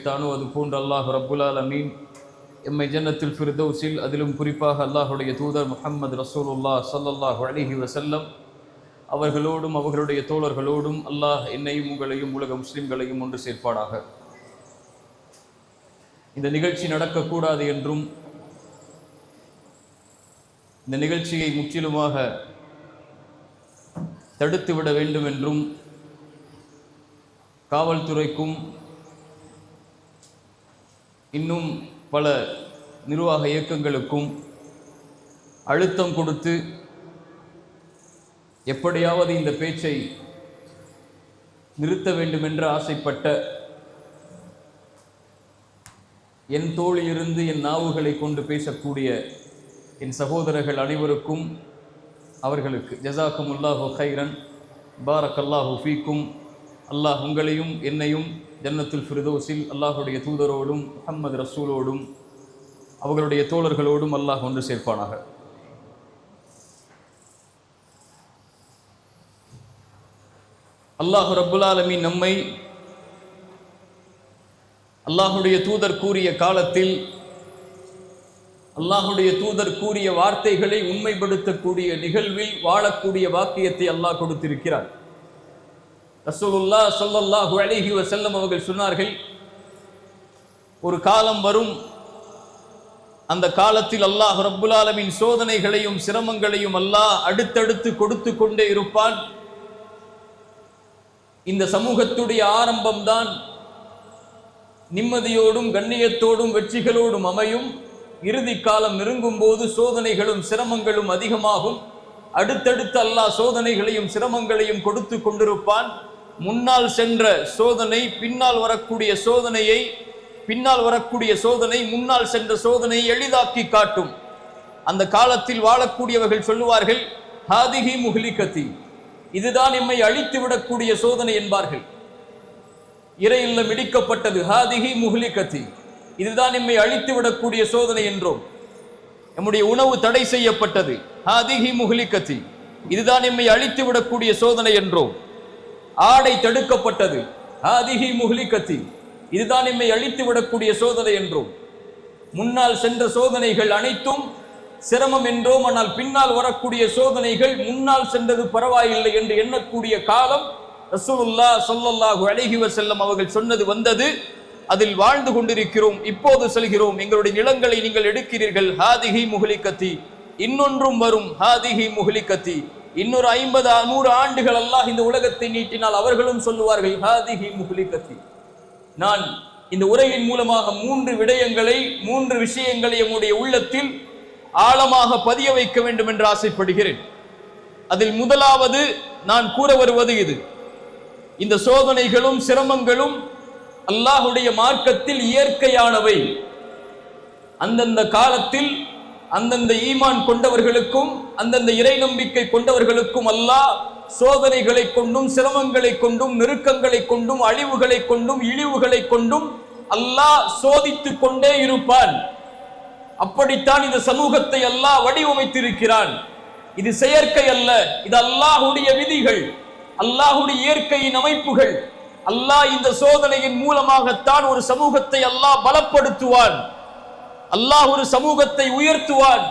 அது போன்று அல்லாஹ் ரப்புல் ஆலமீன் எம்மை ஜன்னத்துல் ஃபிர்தௌஸில் அதிலும் குறிப்பாக அல்லாஹுடைய தூதர் முஹம்மது ரசூலுல்லாஹ் ஸல்லல்லாஹு அலைஹி வஸல்லம் அவர்களோடும் அவர்களுடைய தோழர்களோடும் அல்லாஹ் என்னையும் உங்களையும் உலக முஸ்லிம்களையும் ஒன்று சேர்ப்பாடாக. இந்த நிகழ்ச்சி நடக்கக்கூடாது என்றும் இந்த நிகழ்ச்சியை முற்றிலுமாக தடுத்துவிட வேண்டும் என்றும் காவல்துறைக்கும் இன்னும் பல நிர்வாக இயக்கங்களுக்கும் அழுத்தம் கொடுத்து எப்படியாவது இந்த பேச்சை நிறுத்த வேண்டும் என்று ஆசைப்பட்ட என் தோளிலிருந்து என் நாவுகளை கொண்டு பேசக்கூடிய என் சகோதரர்கள் அனைவருக்கும் அவர்களுக்கு ஜஸாக்குமுல்லாஹு கைரன் பாரக்கல்லாஹு ஃபீக்கும். அல்லாஹ் உங்களையும் என்னையும் ஜன்னத்துல் ஃபிர்தௌஸில் அல்லாஹுடைய தூதரோடும் முஹம்மது ரசூலோடும் அவர்களுடைய தோழர்களோடும் அல்லாஹ் ஒன்று சேர்ப்பானாக. அல்லாஹ் ரப்புல் ஆலமீன் நம்மை அல்லாஹுடைய தூதர் கூறிய காலத்தில் அல்லாஹுடைய தூதர் கூறிய வார்த்தைகளை உண்மைப்படுத்தக்கூடிய நிகழ்வில் வாழக்கூடிய வாக்கியத்தை அல்லாஹ் கொடுத்திருக்கிறார். ரசூலுல்லாஹ் ஸல்லல்லாஹு அலைஹி வஸல்லம் அவர்கள் சொன்னார்கள், ஒரு காலம் வரும், அந்த காலத்தில் அல்லாஹ் ரப்புல் ஆலமீன் சோதனைகளையும் சிரமங்களையும் அல்லாஹ் அடுத்தடுத்து கொடுத்து கொண்டே இருப்பான். இந்த சமூகத்துடைய ஆரம்பம்தான் நிம்மதியோடும் கண்ணியத்தோடும் வெற்றிகளோடும் அமையும். இறுதி காலம் நெருங்கும் போது சோதனைகளும் சிரமங்களும் அதிகமாகும். அடுத்தடுத்து அல்லாஹ் சோதனைகளையும் சிரமங்களையும் கொடுத்து கொண்டிருப்பான். முன்னால் சென்ற சோதனை பின்னால் வரக்கூடிய சோதனை முன்னால் சென்ற சோதனையை எளிதாக்கி காட்டும். அந்த காலத்தில் வாழக்கூடியவர்கள் சொல்லுவார்கள், ஹாதிஹி முஹ்லிகதி, இதுதான் எம்மை அழித்து விடக்கூடிய சோதனை என்பார்கள். இறை இல்லம் இடிக்கப்பட்டது, ஹாதிஹி முஹ்லிகதி, இதுதான் எம்மை அழித்து விடக்கூடிய சோதனை என்றோம். நம்முடைய உணவு தடை செய்யப்பட்டது, ஹாதிஹி முஹ்லிகதி, இதுதான் எம்மை அழித்து விடக்கூடிய சோதனை என்றோம். ஆடை தடுக்கப்பட்டது, ஹாதிஹி முஹ்லிகதி, இதுதான் எம்மை அழித்து விடக்கூடிய சோதனை என்றோம். முன்னால் சென்ற சோதனைகள் அனைத்தும் சிரமம் என்றோம். ஆனால் பின்னால் வரக்கூடிய சோதனைகள் முன்னால் சென்றது பரவாயில்லை என்று எண்ணக்கூடிய காலம் ரசூலுல்லாஹ் ஸல்லல்லாஹு அலைஹி வஸல்லம் அவர்கள் சொன்னது வந்தது. அதில் வாழ்ந்து கொண்டிருக்கிறோம். இப்போது செல்கிறோம். எங்களுடைய நிலங்களை நீங்கள் எடுக்கிறீர்கள், ஹாதிஹி முஹ்லிகதி, இன்னொன்றும் வரும், ஹாதிஹி முஹ்லிகதி. இன்னொரு 50-100 ஆண்டுகள் அல்லாஹ் இந்த உலகத்தை நீட்டினால் அவர்களும் சொல்லுவார்கள், ஹாதிஹி முஹ்லிகதி. நான் இந்த உரையின் மூலமாக 3 விஷயங்களை நம்முடைய உள்ளத்தில் ஆழமாக பதிய வைக்க வேண்டும் என்று ஆசைப்படுகிறேன். அதில் முதலாவது நான் கூற வருவது இது, இந்த சோதனைகளும் சிரமங்களும் அல்லாஹுடைய மார்க்கத்தில் இயற்கையானவை. அந்தந்த காலத்தில் அந்தந்த ஈமான் கொண்டவர்களுக்கும் அந்தந்த இறை நம்பிக்கை கொண்டவர்களுக்கும் அல்லாஹ் சோதனைகளை கொண்டும் சிரமங்களை கொண்டும் நெருக்கங்களை கொண்டும் அழிவுகளை கொண்டும் இழிவுகளை கொண்டும் அல்லாஹ் சோதித்து கொண்டே இருப்பான். அப்படித்தான் இந்த சமூகத்தை அல்லாஹ் வடிவமைத்திருக்கிறான். இது செயற்கை அல்ல, இது அல்லாஹுடைய விதிகள், அல்லாஹுடைய இயற்கையின் அமைப்புகள். அல்லாஹ் இந்த சோதனையின் மூலமாகத்தான் ஒரு சமூகத்தை அல்லாஹ் பலப்படுத்துவான். அல்லாஹ் ஒரு சமூகத்தை உயர்த்துவான்.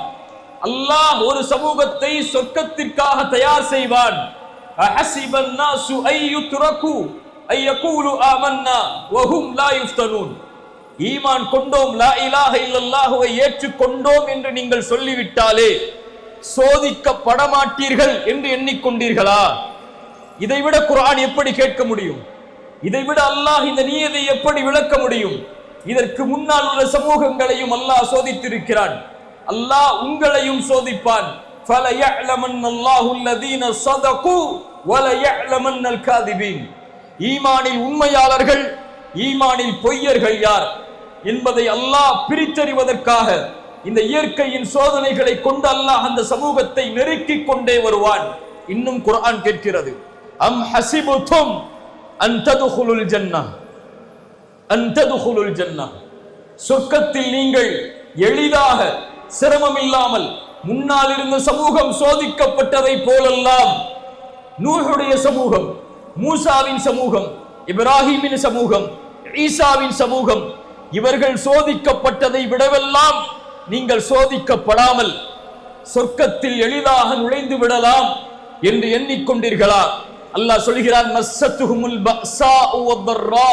அல்லாஹ் ஒரு சமூகத்தை சொர்க்கத்திற்காக தயார் செய்வான். அஹஸிபன் நாசு அய்யுத்ரகு அய்யகூலு ஆமன்னா வஹும் லா யுஃப்தனூன். ஈமான் கொண்டோம், லா இலாஹ இல்லல்லாஹுவை ஏற்றுக்கொண்டோம் என்று நீங்கள் சொல்லிவிட்டாலே சோதிக்கப்பட மாட்டீர்கள் என்று எண்ணிக்கொண்டீர்களா? இதைவிட குர்ஆன் எப்படி கேட்க முடியும்? இதைவிட அல்லாஹ் இந்த நியதை எப்படி விளக்க முடியும்? இதற்கு முன்னால் உள்ள சமூகங்களையும் அல்லாஹ் சோதித்திருக்கிறான். அல்லாஹ் உங்களையும் சோதிப்பான். ஃபலயஅலமன்னல்லாஹு அல்லதீன ஸதகு வலயஅலமன்னல் காதிபீன். ஈமானில் உண்மையாளர்கள், ஈமானில் பொய்யர்கள் யார் என்பதை அல்லாஹ் பிரித்தறிவதற்காக இந்த இயற்கையின் சோதனைகளை கொண்டு அல்லாஹ் அந்த சமூகத்தை நெருக்கிக் கொண்டே வருவான். இன்னும் குர்ஆன் கேட்கிறது, அம் ஹஸிபுதும் அன் ததுகுலுல் ஜன்னஹ், அன் ததுகுலுல் ஜன்னஹ், சொர்க்கத்தில் நீங்கள் எளிதாக சிரமம் இல்லாமல் முன்னால் இருந்த சமூகம் சோதிக்கப்பட்டதை போலெல்லாம் நூஹுடைய சமூகம், மூசாவின் சமூகம், இப்ராஹீமின் சமூகம், ஈசாவின் சமூகம் இவர்கள் சோதிக்கப்பட்டதை விடவெல்லாம் நீங்கள் சோதிக்கப்படாமல் சொர்க்கத்தில் எளிதாக நுழைந்து விடலாம் என்று எண்ணிக்கொண்டீர்களா? அல்லாஹ் சொல்கிறான், மஸ்ஸத்துஹுமுல் பஅஸாஉ வத்தர்ரா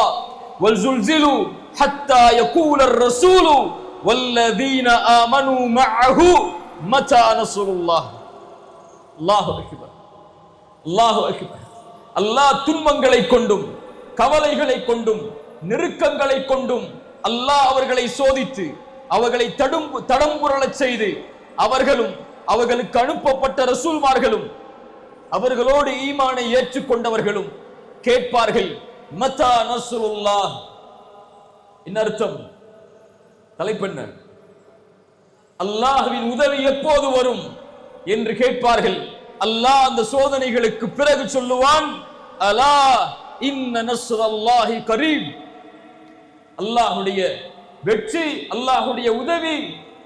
வல்ஸுல்ஸிலு ஹத்தா யகூலர் ரசூலு வல்லதீன ஆமனூ மஅஹு மதா நஸ்ருல்லாஹ். அல்லாஹு அக்பர், அல்லாஹு அக்பர். அல்லாஹ் துன்பங்களை கொண்டும் கவலைகளை கொண்டும் நெருக்கங்களை கொண்டும் அல்லாஹ் அவர்களை சோதித்து அவர்களை தடம்புரளச் செய்து அவர்களும் அவர்களுக்கு அனுப்பப்பட்ட ரசூல்மார்களும் அவர்களோடு ஈமானை ஏற்றுக்கொண்டவர்களும் கேட்பார்கள், மதா நஸ்ருல்லாஹ். என்ன அர்த்தம்? தலைப்பெண்ண அல்லாஹ்வின் உதவி எப்போது வரும் என்று கேட்பார்கள். அல்லாஹ் அந்த சோதனைகளுக்கு பிறகு சொல்லுவான், அலா இன்ன நஸ்ரல்லாஹி கரீப். அல்லாஹ்வுடைய வெற்றி, அல்லாஹ்வுடைய உதவி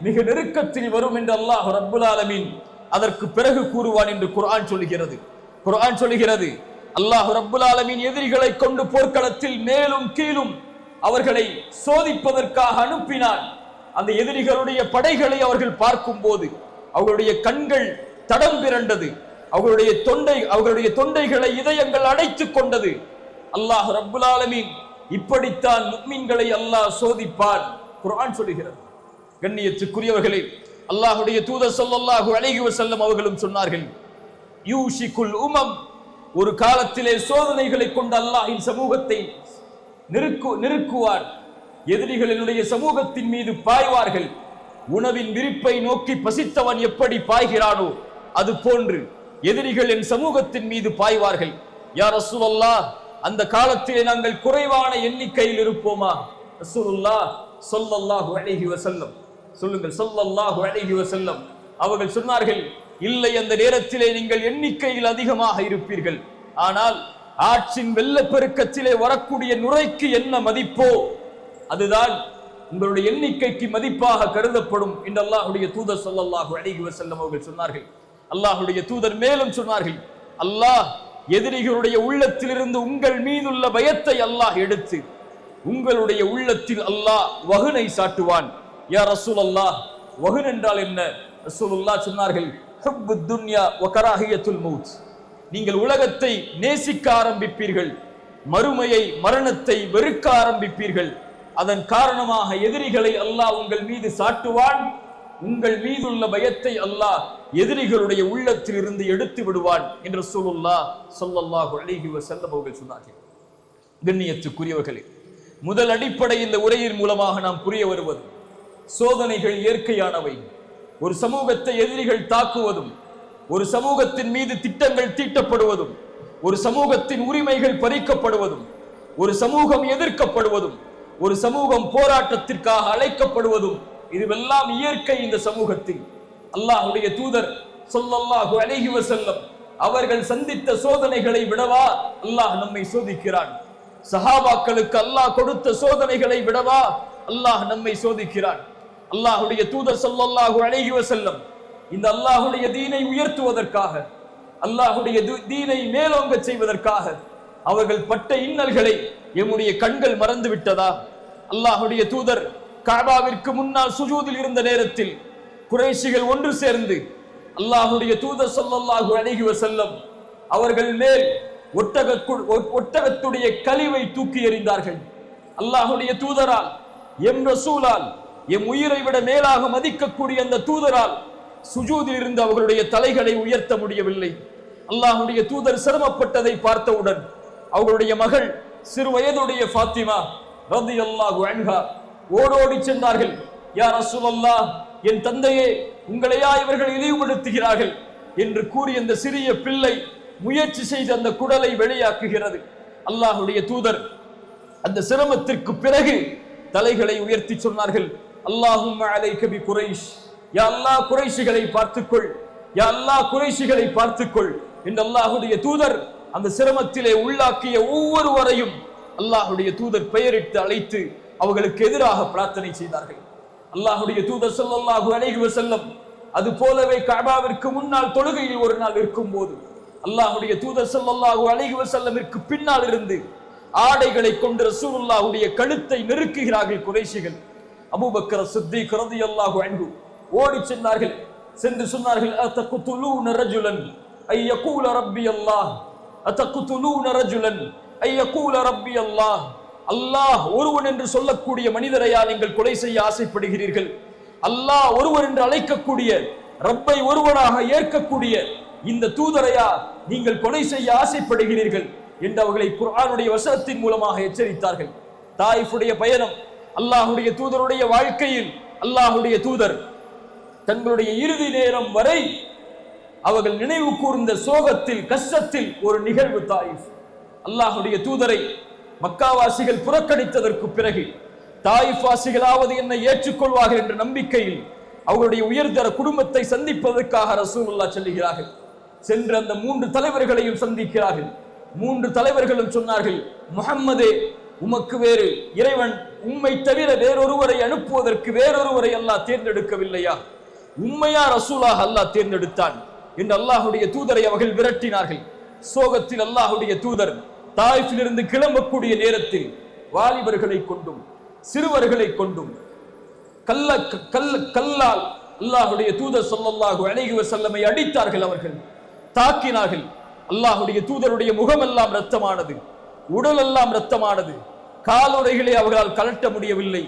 மிக நெருக்கத்தில் வரும் என்று அல்லாஹ் ரப்புல் ஆலமீன் அதற்கு பிறகு கூறுவான் என்று குர்ஆன் சொல்கிறது. குர்ஆன் சொல்கிறது, அல்லாஹ் ரப்புல் ஆலமீன் எதிரிகளை கொண்டு போர்க்களத்தில் மேலும் கீழும் அவர்களை சோதிப்பதற்காக அனுப்பினான். அந்த எதிரிகளுடைய படைகளை அவர்கள் பார்க்கும் போது அவர்களுடைய கண்கள் தடம் பிறண்டது, அவர்களுடைய தொண்டைகளை இதயங்கள் அடைத்துக் கொண்டது. அல்லாஹ் ரப்புல் ஆலமீன் இப்படித்தான் முஃமின்களை அல்லாஹ் சோதிப்பான். குர்ஆன் சொல்கிறது. கண்ணியத்துக்குரியவர்களே, அல்லாஹ்வுடைய தூதர் ஸல்லல்லாஹு அலைஹி வஸல்லம் அவர்களும் சொன்னார்கள், யூஷிகுல் உமம், ஒரு காலத்திலே சோதனைகளை கொண்டு அல்லாஹ்வின் சமூகத்தை நெருக்குவார். எதிரிகளினுடைய சமூகத்தின் மீது பாய்வார்கள். உணவின் விரிப்பை நோக்கி பசித்தவன் எப்படி பாய்கிறானோ அது போன்று எதிரிகள் என் சமூகத்தின் மீது பாய்வார்கள். யா ரசூலல்லாஹ், அந்த காலத்திலே நாங்கள் குறைவான எண்ணிக்கையில் இருப்போமா? ரசூலுல்லாஹ் ஸல்லல்லாஹு அலைஹி வஸல்லம் சொல்லுங்கள், ஸல்லல்லாஹு அலைஹி வஸல்லம் அவர்கள் சொன்னார்கள், இல்லை, அந்த நேரத்திலே நீங்கள் எண்ணிக்கையில் அதிகமாக இருப்பீர்கள். ஆனால் ஆற்றின் வெள்ளப்பெருக்கத்திலே வரக்கூடிய நுரைக்கு என்ன மதிப்போ அதுதான் உங்களுடைய எண்ணிக்கைக்கு மதிப்பாக கருதப்படும் என்று அல்லாஹ்வுடைய தூதர் ஸல்லல்லாஹு அலைஹி வஸல்லம் அவர்கள் சொன்னார்கள். அல்லாஹ்வுடைய தூதர் மேலும் சொன்னார்கள், அல்லாஹ் எதிரிகளுடைய உள்ளத்திலிருந்து உங்கள் மீதுள்ள பயத்தை அல்லாஹ் எடுத்து உங்களுடைய உள்ளத்தில் அல்லாஹ் வஹனை சாட்டுவான். யா ரசூலல்லாஹ், வஹன் என்றால் என்ன? ரசூலுல்லாஹ் சொன்னார்கள், ஹுப்புத் துன்யா வ கராஹியத்துல் மௌத். நீங்கள் உலகத்தை நேசிக்க ஆரம்பிப்பீர்கள், மறுமையை மரணத்தை வெறுக்க ஆரம்பிப்பீர்கள். அதன் காரணமாக எதிரிகளை அல்லாஹ் உங்கள் மீது சாட்டுவான். உங்கள் மீதுள்ள பயத்தை அல்லாஹ் எதிரிகளுடைய உள்ளத்தில் இருந்து எடுத்து விடுவான் என்று ரசூலுல்லாஹ் ஸல்லல்லாஹு அலைஹி வஸல்லம் அவர்கள் சொன்னார்கள். கண்ணியத்துக்குரியவர்களே, முதல் அடிப்படை இந்த உரையின் மூலமாக நாம் புரிய வருவது, சோதனைகள் இயற்கையானவை. ஒரு சமூகத்தை எதிரிகள் தாக்குவதும், ஒரு சமூகத்தின் மீது திட்டங்கள் தீட்டப்படுவதும், ஒரு சமூகத்தின் உரிமைகள் பறிக்கப்படுவதும், ஒரு சமூகம் எதிர்க்கப்படுவதும், ஒரு சமூகம் போராட்டத்திற்காக அழைக்கப்படுவதும், இதுவெல்லாம் இயற்கை. இந்த சமூகத்தில் அல்லாஹ்வுடைய தூதர் ஸல்லல்லாஹு அலைஹி வஸல்லம் அவர்கள் சந்தித்த சோதனைகளை விடவா அல்லாஹ் நம்மை சோதிக்கிறான்? சஹாபாக்களுக்கு அல்லாஹ் கொடுத்த சோதனைகளை விடவா அல்லாஹ் நம்மை சோதிக்கிறான்? அல்லாஹ்வுடைய தூதர் ஸல்லல்லாஹு அலைஹி வஸல்லம் இந்த அல்லாஹ்வுடைய தீனை உயர்த்துவதற்காக, அல்லாஹ்வுடைய தீனை மேலோங்க செய்வதற்காக அவர்கள் பட்ட இன்னல்களை எம்முடைய கண்கள் மறந்து விட்டதா? அல்லாஹ்வுடைய தூதர் கஅபாவிற்கு முன்னால் சுஜூதில் இருந்த நேரத்தில் குறைஷிகள் ஒன்று சேர்ந்து அல்லாஹ்வுடைய தூதர் ஸல்லல்லாஹு அலைஹி வஸல்லம் அவர்கள் மேல் ஒட்டகத்துடைய கழிவை தூக்கி எறிந்தார்கள். அல்லாஹ்வுடைய தூதரால், எம் ரசூலால், எம் உயிரை விட மேலாக மதிக்கக்கூடிய அந்த தூதரால் சுஜூதில் இருந்து அவர்களுடைய தலைகளை உயர்த்த முடியவில்லை. அல்லாஹ்வுடைய தூதர் சிரமப்பட்டதை பார்த்தவுடன் அவர்களுடைய மகள் சிறு வயதுடைய ஃபாத்திமா ரலியல்லாஹு அன்ஹா ஓடோடி சென்றார்கள். யா ரசூலல்லாஹ், என் தந்தையே, உங்களையா இவர்கள் இழிவுபடுத்துகிறார்கள் என்று கூறி அந்த சிறிய பிள்ளை முயற்சி செய்து அந்த குடலை வெளியாக்குகிறது. அல்லாஹ்வுடைய தூதர் அந்த சிரமத்திற்கு பிறகு தலைகளை உயர்த்தி சொன்னார்கள், அல்லாஹும்ம அலைக பி குரைஷ், யா அல்லாஹ் குறைஷிகளை பார்த்துக்கொள், யா அல்லாஹ் குறைஷிகளை பார்த்துக்கொள் என்று அல்லாஹ்வுடைய தூதர் அந்த சிரமத்திலே உள்ளாக்கிய ஒவ்வொருவரையும் அல்லாஹ்வுடைய தூதர் பெயரிட்டு அழைத்து அவர்களுக்கு எதிராக பிரார்த்தனை செய்தார்கள். அல்லாஹ்வுடைய தூதர் ஸல்லல்லாஹு அலைஹி வஸல்லம் அது போலவே கஅபாவிற்கு முன்னால் தொழுகையில் ஒரு நாள் இருக்கும் போது அல்லாஹ்வுடைய தூதர் ஸல்லல்லாஹு அலைஹி வஸல்லமிற்கு பின்னால் இருந்து ஆடைகளை கொண்டு ரசூலுல்லாஹுடைய கழுத்தை நெருக்குகிறார்கள் குறைஷிகள். அபூபக்கர் சித்திக் ரலியல்லாஹு அன்ஹு ஓடி சென்றார்கள். சென்று சொன்னார்கள், அத்தகுதுலூன ரஜுலன் ஐ யகூல ரப்பி அல்லாஹ், அத்தகுதுலூன ரஜுலன் ஐ யகூல ரப்பி அல்லாஹ். அல்லாஹ் ஒருவன் என்று சொல்லக்கூடிய மனிதரையா நீங்கள் கொலை செய்ய ஆசைப்படுகிறீர்கள்? அல்லாஹ் ஒருவர் என்று அழைக்கக்கூடிய, ரப்பை ஒருவனாக ஏற்கக்கூடிய இந்த தூதரையா நீங்கள் கொலை செய்ய ஆசைப்படுகிறீர்கள் என்று அவர்களை குர்ஆனுடைய வசனத்தின் மூலமாக எச்சரித்தார்கள். தாயிஃபுடைய பயணம், அல்லாஹுடைய தூதருடைய வாழ்க்கையில் அல்லாஹுடைய தூதர் தங்களுடைய இறுதி நேரம் வரை அவர்கள் நினைவு கூர்ந்த சோகத்தில், கஷ்டத்தில் ஒரு நிகழ்வு தாயிஃப். அல்லாஹுடைய தூதரை மக்காவாசிகள் புறக்கணித்ததற்கு பிறகு தாயிஃப் வாசிகளாவது என்னை ஏற்றுக்கொள்வார்கள் என்ற நம்பிக்கையில் அவர்களுடைய உயர்தர குடும்பத்தை சந்திப்பதற்காக ரசூலுல்லாஹ் செல்கிறார்கள். சென்று அந்த 3 தலைவர்களையும் சந்திக்கிறார்கள். 3 தலைவர்களும் சொன்னார்கள், முஹம்மதே, உமக்கு வேறு இறைவன் உம்மை தவிர வேறொருவரை அனுப்புவதற்கு வேறொருவரை அல்லாஹ் தேர்ந்தெடுக்கவில்லையா? உம்மையா ரசூலாக அல்லாஹ் தேர்ந்தெடுத்தான் என்று அல்லாஹுடைய தூதரை அவர்கள் விரட்டினார்கள். சோகத்தில் அல்லாஹுடைய தூதர் தாயிஃபிலிருந்து கிளம்பக்கூடிய நேரத்தில் வாலிபர்களை கொண்டும் சிறுவர்களை கொண்டும் கல்லால் அல்லாஹுடைய தூதர் ஸல்லல்லாஹு அலைஹி வஸல்லமை அடித்தார்கள். அவர்கள் தாக்கினார்கள். அல்லாஹுடைய தூதருடைய முகமெல்லாம் இரத்தமானது, உடல் எல்லாம் இரத்தமானது. காலுறைகளை அவர்களால் கலட்ட முடியவில்லை.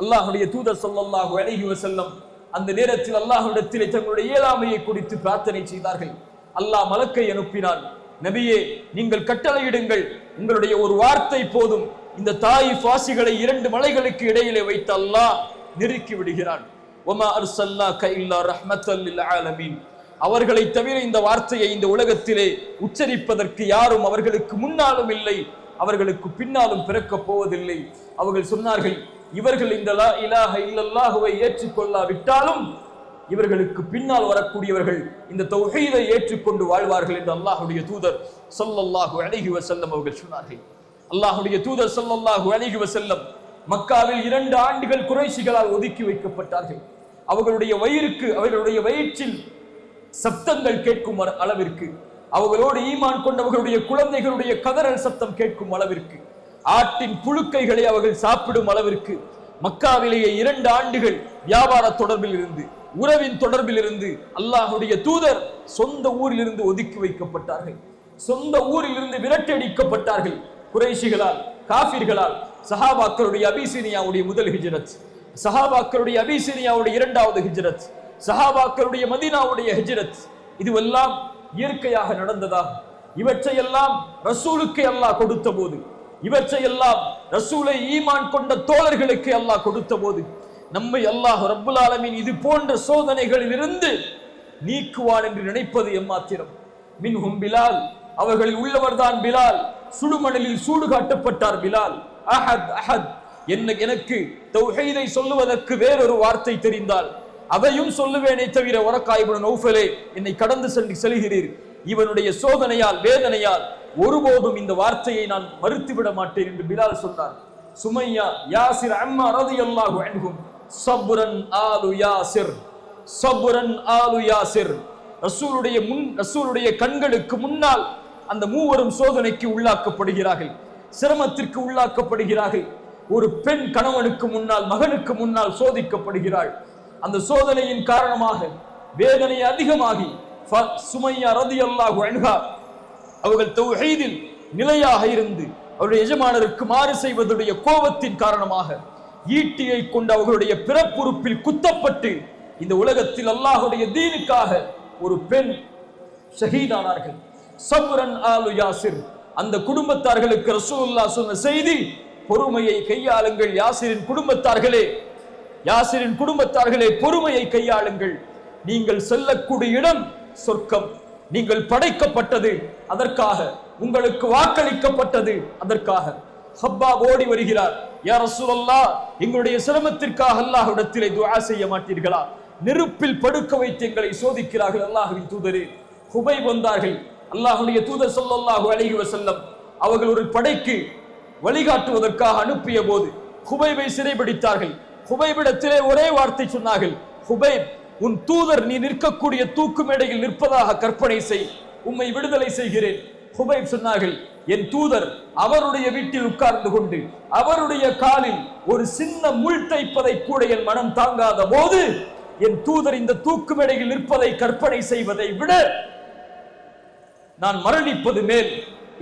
அல்லாஹுடைய தூதர் ஸல்லல்லாஹு அலைஹி வஸல்லம் அந்த நேரத்தில் அல்லாஹ்விடத்திலே தங்களுடைய இயலாமையை குறித்து பிரார்த்தனை செய்தார்கள். அல்லாஹ் மலக்கை அனுப்பினான். நபியே, நீங்கள் கட்டளையிடுங்கள், உங்களுடைய ஒரு வார்த்தை போதும், இந்த தாயிஃப் வாசிகளை 2 மலைகளுக்கு இடையிலே வைத்து அல்லாஹ் நெருக்கி விடுகிறான். வமா அர்ஸல்னாக இல்லா ரஹ்மத்தல் லில் ஆலமீன். அவர்களை தவிர இந்த வார்த்தையை இந்த உலகத்திலே உச்சரிப்பதற்கு யாரும் அவர்களுக்கு முன்னாலும் இல்லை, அவர்களுக்கு பின்னாலும் பிறக்கப் போவதில்லை. அவர்கள் சொன்னார்கள், இவர்கள் இந்த லா இலாஹ இல்லல்லாஹுவை ஏற்றுக்கொள்ளாவிட்டாலும் இவர்களுக்கு பின்னால் வரக்கூடியவர்கள் இந்த தௌஹீதை ஏற்றுக்கொண்டு வாழ்வார்கள் என்று அல்லாஹுடைய தூதர் ஸல்லல்லாஹு அலைஹி வஸல்லம் அவர்கள் சொன்னார்கள். அல்லாஹுடைய தூதர் ஸல்லல்லாஹு அலைஹி வஸல்லம் மக்காவில் 2 ஆண்டுகள் குறைஷிகளால் ஒதுக்கி வைக்கப்பட்டார்கள். அவர்களுடைய வயிற்றில் சப்தங்கள் கேட்கும் அளவிற்கு, அவர்களோடு ஈமான் கொண்டவர்களுடைய குழந்தைகளுடைய கதறல் சத்தம் கேட்கும் அளவிற்கு, ஆட்டின் புழுக்கைகளை அவர்கள் சாப்பிடும் அளவிற்கு மக்காவிலேயே 2 ஆண்டுகள் வியாபார தொடர்பில் இருந்து, உறவின் தொடர்பில் இருந்து அல்லாஹுடைய தூதர் சொந்த ஊரில் இருந்து ஒதுக்கி வைக்கப்பட்டார்கள். சொந்த ஊரில் இருந்து விரட்டடிக்கப்பட்டார்கள். குறைஷிகளால், காஃபிர்களால். சஹாபாக்களுடைய அபிசீனியாவுடைய முதல் ஹிஜ்ரத், சஹாபாக்களுடைய அபிசீனியாவுடைய 2வது ஹிஜ்ரத், சஹாபாக்களுடைய மதீனாவுடைய ஹிஜ்ரத், இதுவெல்லாம் இயற்கையாக நடந்ததா? இவற்றையெல்லாம் ரசூலுக்கு அல்லாஹ் கொடுத்த போது, இவற்றையெல்லாம் ரசூலை ஈமான் கொண்ட தோழர்களுக்கு அல்லாஹ் கொடுத்த போது, நம்மை அல்லாஹ் ரப்புல் ஆலமீன் இது போன்ற சோதனைகளில் இருந்து நீக்குவான் என்று நினைப்பது எம்மாத்திரம்? மின்ஹும் பிலால், அவர்களில் உள்ளவர்தான் பிலால். சுடுமணலில் சூடு காட்டப்பட்டார் பிலால். அஹத் அஹத், எனக்கு தௌஹீதை சொல்லுவதற்கு வேறொரு வார்த்தை தெரிந்தால் அதையும் சொல்லுவேனே தவிர, வரக்கா இப்னு நௌஃபலே, என்னை கடந்து செல்கிறீர், இவனுடைய சோதனையால், வேதனையால் ஒருபோதும் இந்த வார்த்தையை நான் மறுத்துவிட மாட்டேன் என்று பிலால் சொன்னார். சுமையா, யாசிர், அம்மா ரலியல்லாஹு அன்ஹும், சப்ரன் ஆலு யாசிர், சப்ரன் ஆலு யாசிர். ரசூலுடைய கண்களுக்கு முன்னால் அந்த மூவரும் சோதனைக்கு உள்ளாக்கப்படுகிறார்கள், சிரமத்திற்கு உள்ளாக்கப்படுகிறார்கள். ஒரு பெண் கணவனுக்கு முன்னால், மகனுக்கு முன்னால் சோதிக்கப்படுகிறாள். அந்த சோதனையின் காரணமாக வேதனை அதிகமாகி சுமையா ரலியல்லாஹு அன்ஹா அவர்கள் தௌஹீதில் நிலையாக இருந்து அவருடைய எஜமானருக்கு மாறு செய்வதுடைய கோபத்தின் காரணமாக ஈட்டியை கொண்டு அவர்களுடைய பிறப்புறுப்பில் குத்தப்பட்டு இந்த உலகத்தில் அல்லாஹுடைய தீனுக்காக ஒரு பெண் ஷஹீதானார்கள். சப்ரன் ஆலு யாசிர். அந்த குடும்பத்தார்களுக்கு ரசூலுல்லாஹ் சொன்ன செய்தி, பொறுமையை கையாளுங்கள் யாசிரின் குடும்பத்தார்களே, யாசிரின் குடும்பத்தார்களே, பொறுமையை கையாளுங்கள். நீங்கள் செல்லக்கூடிய இடம் சொர்க்கம். நீங்கள் படைக்கப்பட்டது அதற்காக, உங்களுக்கு வாக்களிக்கப்பட்டது அதற்காக. ஹப்பாப் ஓடி வருகிறார். யா ரசூலல்லாஹ், எங்களுடைய சிரமத்திற்காக அல்லாஹ்விடத்திலே துஆ செய்ய மாட்டீர்களா? நெருப்பில் படுக்க வைத்து எங்களை சோதிக்கிறார்கள் அல்லாஹ்வின் தூதரே. ஹுபைப் வந்தார்கள். அல்லாஹ்வுடைய தூதர் ஸல்லல்லாஹு அலைஹி வஸல்லம் அவர்கள் ஒரு படைக்கு வழிகாட்டுவதற்காக அனுப்பிய போது ஹுபைபை சிறைபிடித்தார்கள். ஹுபைபிடத்திலே ஒரே வார்த்தை சொன்னார்கள், ஹுபைப், உன் தூதர் நீ நிற்கக்கூடிய தூக்கு மேடையில் நிற்பதாக கற்பனை செய், உம்மை விடுதலை செய்கிறேன். ஹுபைப் சொன்னார்கள், என் தூதர் அவருடைய வீட்டில் உட்கார்ந்து கொண்டு அவருடைய காலில் ஒரு சின்ன முள் தைப்பதை கூட என் மனம் தாங்காத போது என் தூதர் இந்த தூக்கு மேடையில் நிற்பதை கற்பனை செய்வதை விட நான் மரணிப்பது மேல்,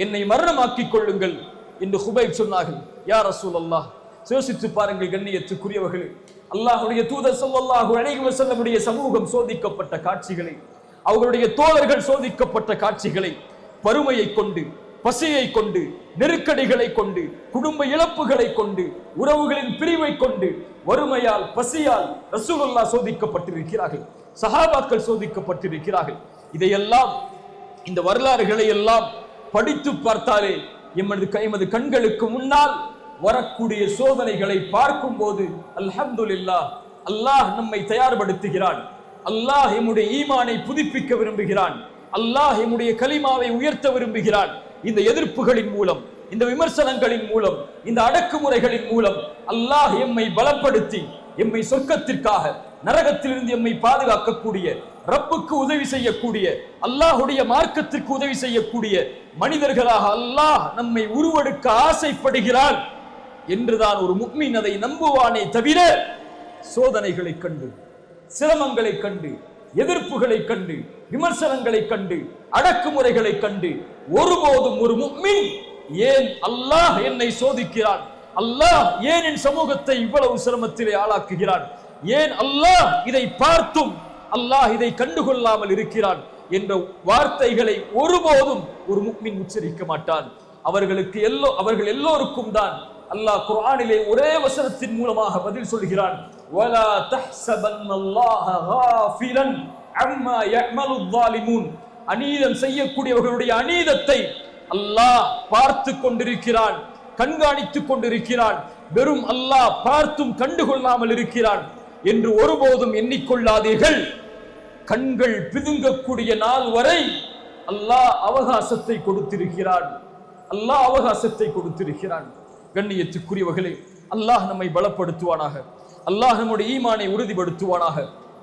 என்னை மரணமாக்கிக் கொள்ளுங்கள் என்று ஹுபைப் சொன்னார்கள். யா ரசூலல்லாஹ், யோசித்து பாருங்கள் கண்ணியத்துக்குரியவர்களே, அல்லாஹ்வுடைய தூதர் ஸல்லல்லாஹு அலைஹி வஸல்லமுடைய சமூகம் சோதிக்கப்பட்ட காட்சிகளை, அவர்களுடைய தோழர்கள் சோதிக்கப்பட்ட காட்சிகளை, வறுமையை கொண்டு, பசியை கொண்டு, நெருக்கடிகளை கொண்டு, குடும்ப இழப்புகளை கொண்டு, உறவுகளின் பிரிவை கொண்டு, வறுமையால் பசியால் ரசூலுல்லாஹ் சோதிக்கப்பட்டிருக்கிறார்கள், சஹாபாக்கள் சோதிக்கப்பட்டிருக்கிறார்கள். இதையெல்லாம், இந்த வரலாறுகளை எல்லாம் படித்து பார்த்தாலே எமது கண்களுக்கு முன்னால் வரக்கூடிய சோதனைகளை பார்க்கும் போது அல்ஹம்துலில்லாஹ், அல்லாஹ் நம்மை தயார்படுத்துகிறான். அல்லாஹ் எம்முடைய ஈமானை புதுப்பிக்க விரும்புகிறான். அல்லாஹ் எம்முடைய கலிமாவை உயர்த்த விரும்புகிறான். இந்த எதிர்ப்புகளின் மூலம், இந்த விமர்சனங்களின் மூலம், இந்த அடக்குமுறைகளின் மூலம் அல்லாஹ் எம்மை பலப்படுத்தி எம்மை சொர்க்கத்திற்காக, நரகத்திலிருந்து எம்மை பாதுகாக்கக்கூடிய, ரப்புக்கு உதவி செய்யக்கூடிய, அல்லாஹுடைய மார்க்கத்திற்கு உதவி செய்யக்கூடிய மனிதர்களாக அல்லாஹ் நம்மை உருவெடுக்க ஆசைப்படுகிறான் என்றுதான் ஒரு முஃமின் அதை நம்புவானே தவிர, சோதனைகளை கண்டு, சிரமங்களை கண்டு, எதிர்ப்புகளை கண்டு, விமர்சனங்களை கண்டு, அடக்குமுறைகளை கண்டு ஒருபோதும் ஒரு முஃமின் ஏன் அல்லாஹ் என்னை சோதிக்கிறான், அல்லாஹ் ஏன் என் சமூகத்தை இவ்வளவு சிரமத்திலே ஆளாக்குகிறான், ஏன் அல்லாஹ் இதை பார்த்தும் அல்லாஹ் இதை கண்டுகொள்ளாமல் இருக்கிறான் என்ற வார்த்தைகளை ஒருபோதும் ஒரு முஃமின் உச்சரிக்க மாட்டான். அவர்கள் எல்லோருக்கும் தான் அல்லாஹ் குர்ஆனிலே ஒரே வசனத்தின் மூலமாக பதில் சொல்கிறான். வலா தஹ்ஸபன்னல்லாஹ காஃபிலன் அம்மா யஅமலு ஸாலிமூன். அநீதம் செய்யக்கூடியவர்களுடைய அநீதத்தை அல்லாஹ் பார்த்து கொண்டிருக்கிறான், கண்காணித்துக் கொண்டிருக்கிறான். வெறும் அல்லாஹ் பார்த்தும் கண்டுகொள்ளாமல் இருக்கிறான் என்று ஒருபோதும் எண்ணிக்கொள்ளாதீர்கள். கண்கள் பிதுங்கக்கூடிய நாள் வரை அல்லாஹ் அவகாசத்தை கொடுத்திருக்கிறான். அல்லாஹ் அவகாசத்தை கொடுத்திருக்கிறான். கண்ணியத்துக்குரியவர்களே, அல்லாஹ் நம்மை பலப்படுத்துவானாக. அல்லாஹ் நம்முடைய ஈமானை உறுதிப்படுத்துவானாக.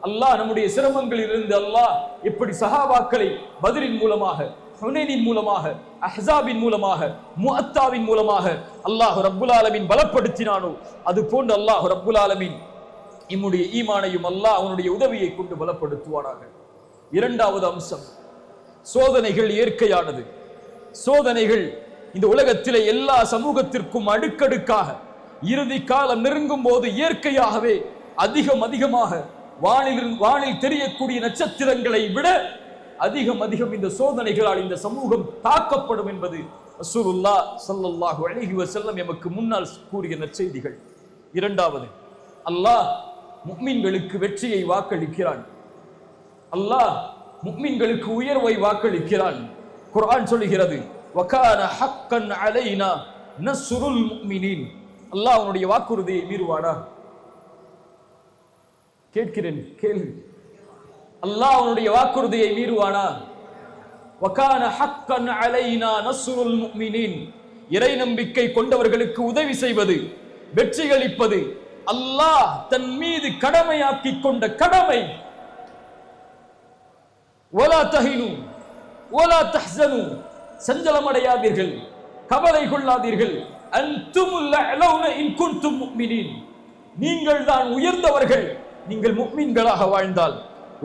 அல்லாஹ் நம்முடைய சிரமங்களிலிருந்து அல்லாஹ் எப்படி சஹாபாக்களை பத்ரின் மூலமாக, ஹுனைனின் மூலமாக, அஹ்ஸாபின் மூலமாக, முஅத்தாவின் மூலமாக அல்லாஹ் ரப்புல் ஆலமீன் பலப்படுத்தினானோ, அது போன்று அல்லாஹ் ரப்புல் ஆலமீன் நம்முடைய ஈமானையும் அல்லாஹ் அவனுடைய உதவியை கொண்டு பலப்படுத்துவானாக. இரண்டாவது அம்சம், சோதனைகள் இயற்கையானது. சோதனைகள் இந்த உலகத்திலே எல்லா சமூகத்திற்கும் அடுக்கடுக்காக இறுதி காலம் நெருங்கும் போது இயற்கையாகவே அதிகமாக வானில் தெரியக்கூடிய நட்சத்திரங்களை விட அதிகம் இந்த சோதனைகளால் இந்த சமூகம் தாக்கப்படும் என்பது ரசூலுல்லாஹ் ஸல்லல்லாஹு அலைஹி வஸல்லம் எமக்கு முன்னால் கூறிய நற்செய்திகள். இரண்டாவது, அல்லாஹ் முஃமின்களுக்கு வெற்றியை வாக்களிக்கிறான். அல்லாஹ் முஃமின்களுக்கு உயர்வை வாக்களிக்கிறான். குர்ஆன் சொல்கிறது, வகான ஹக்கன் அலைனா நஸ்ருல் முஃமினீன். அல்லாஹ் அவனுடைய வாக்குறுதியை மீறுவானா? கேட்கிறேன், கேள்வி. அல்லாஹ் அவனுடைய வாக்குறுதியை மீறுவானா? வகான ஹக்கன் அலைனா நஸ்ருல் முஃமினீன். இறை நம்பிக்கை கொண்டவர்களுக்கு உதவி செய்வது, வெற்றியளிப்பது அல்லாஹ் தன் மீது கடமையாக்கி கொண்ட கடமை. வலா தஹினு வலா தஹ்ஸனு. சஞ்சலமடையாதீர்கள், கவலை கொள்ளாதீர்கள். அன்துமுல் அலௌன இன் குன்தும் முஃமினீன். நீங்கள் தான் உயர்ந்தவர்கள், நீங்கள் முஃமின்களாக வாழ்ந்தால்.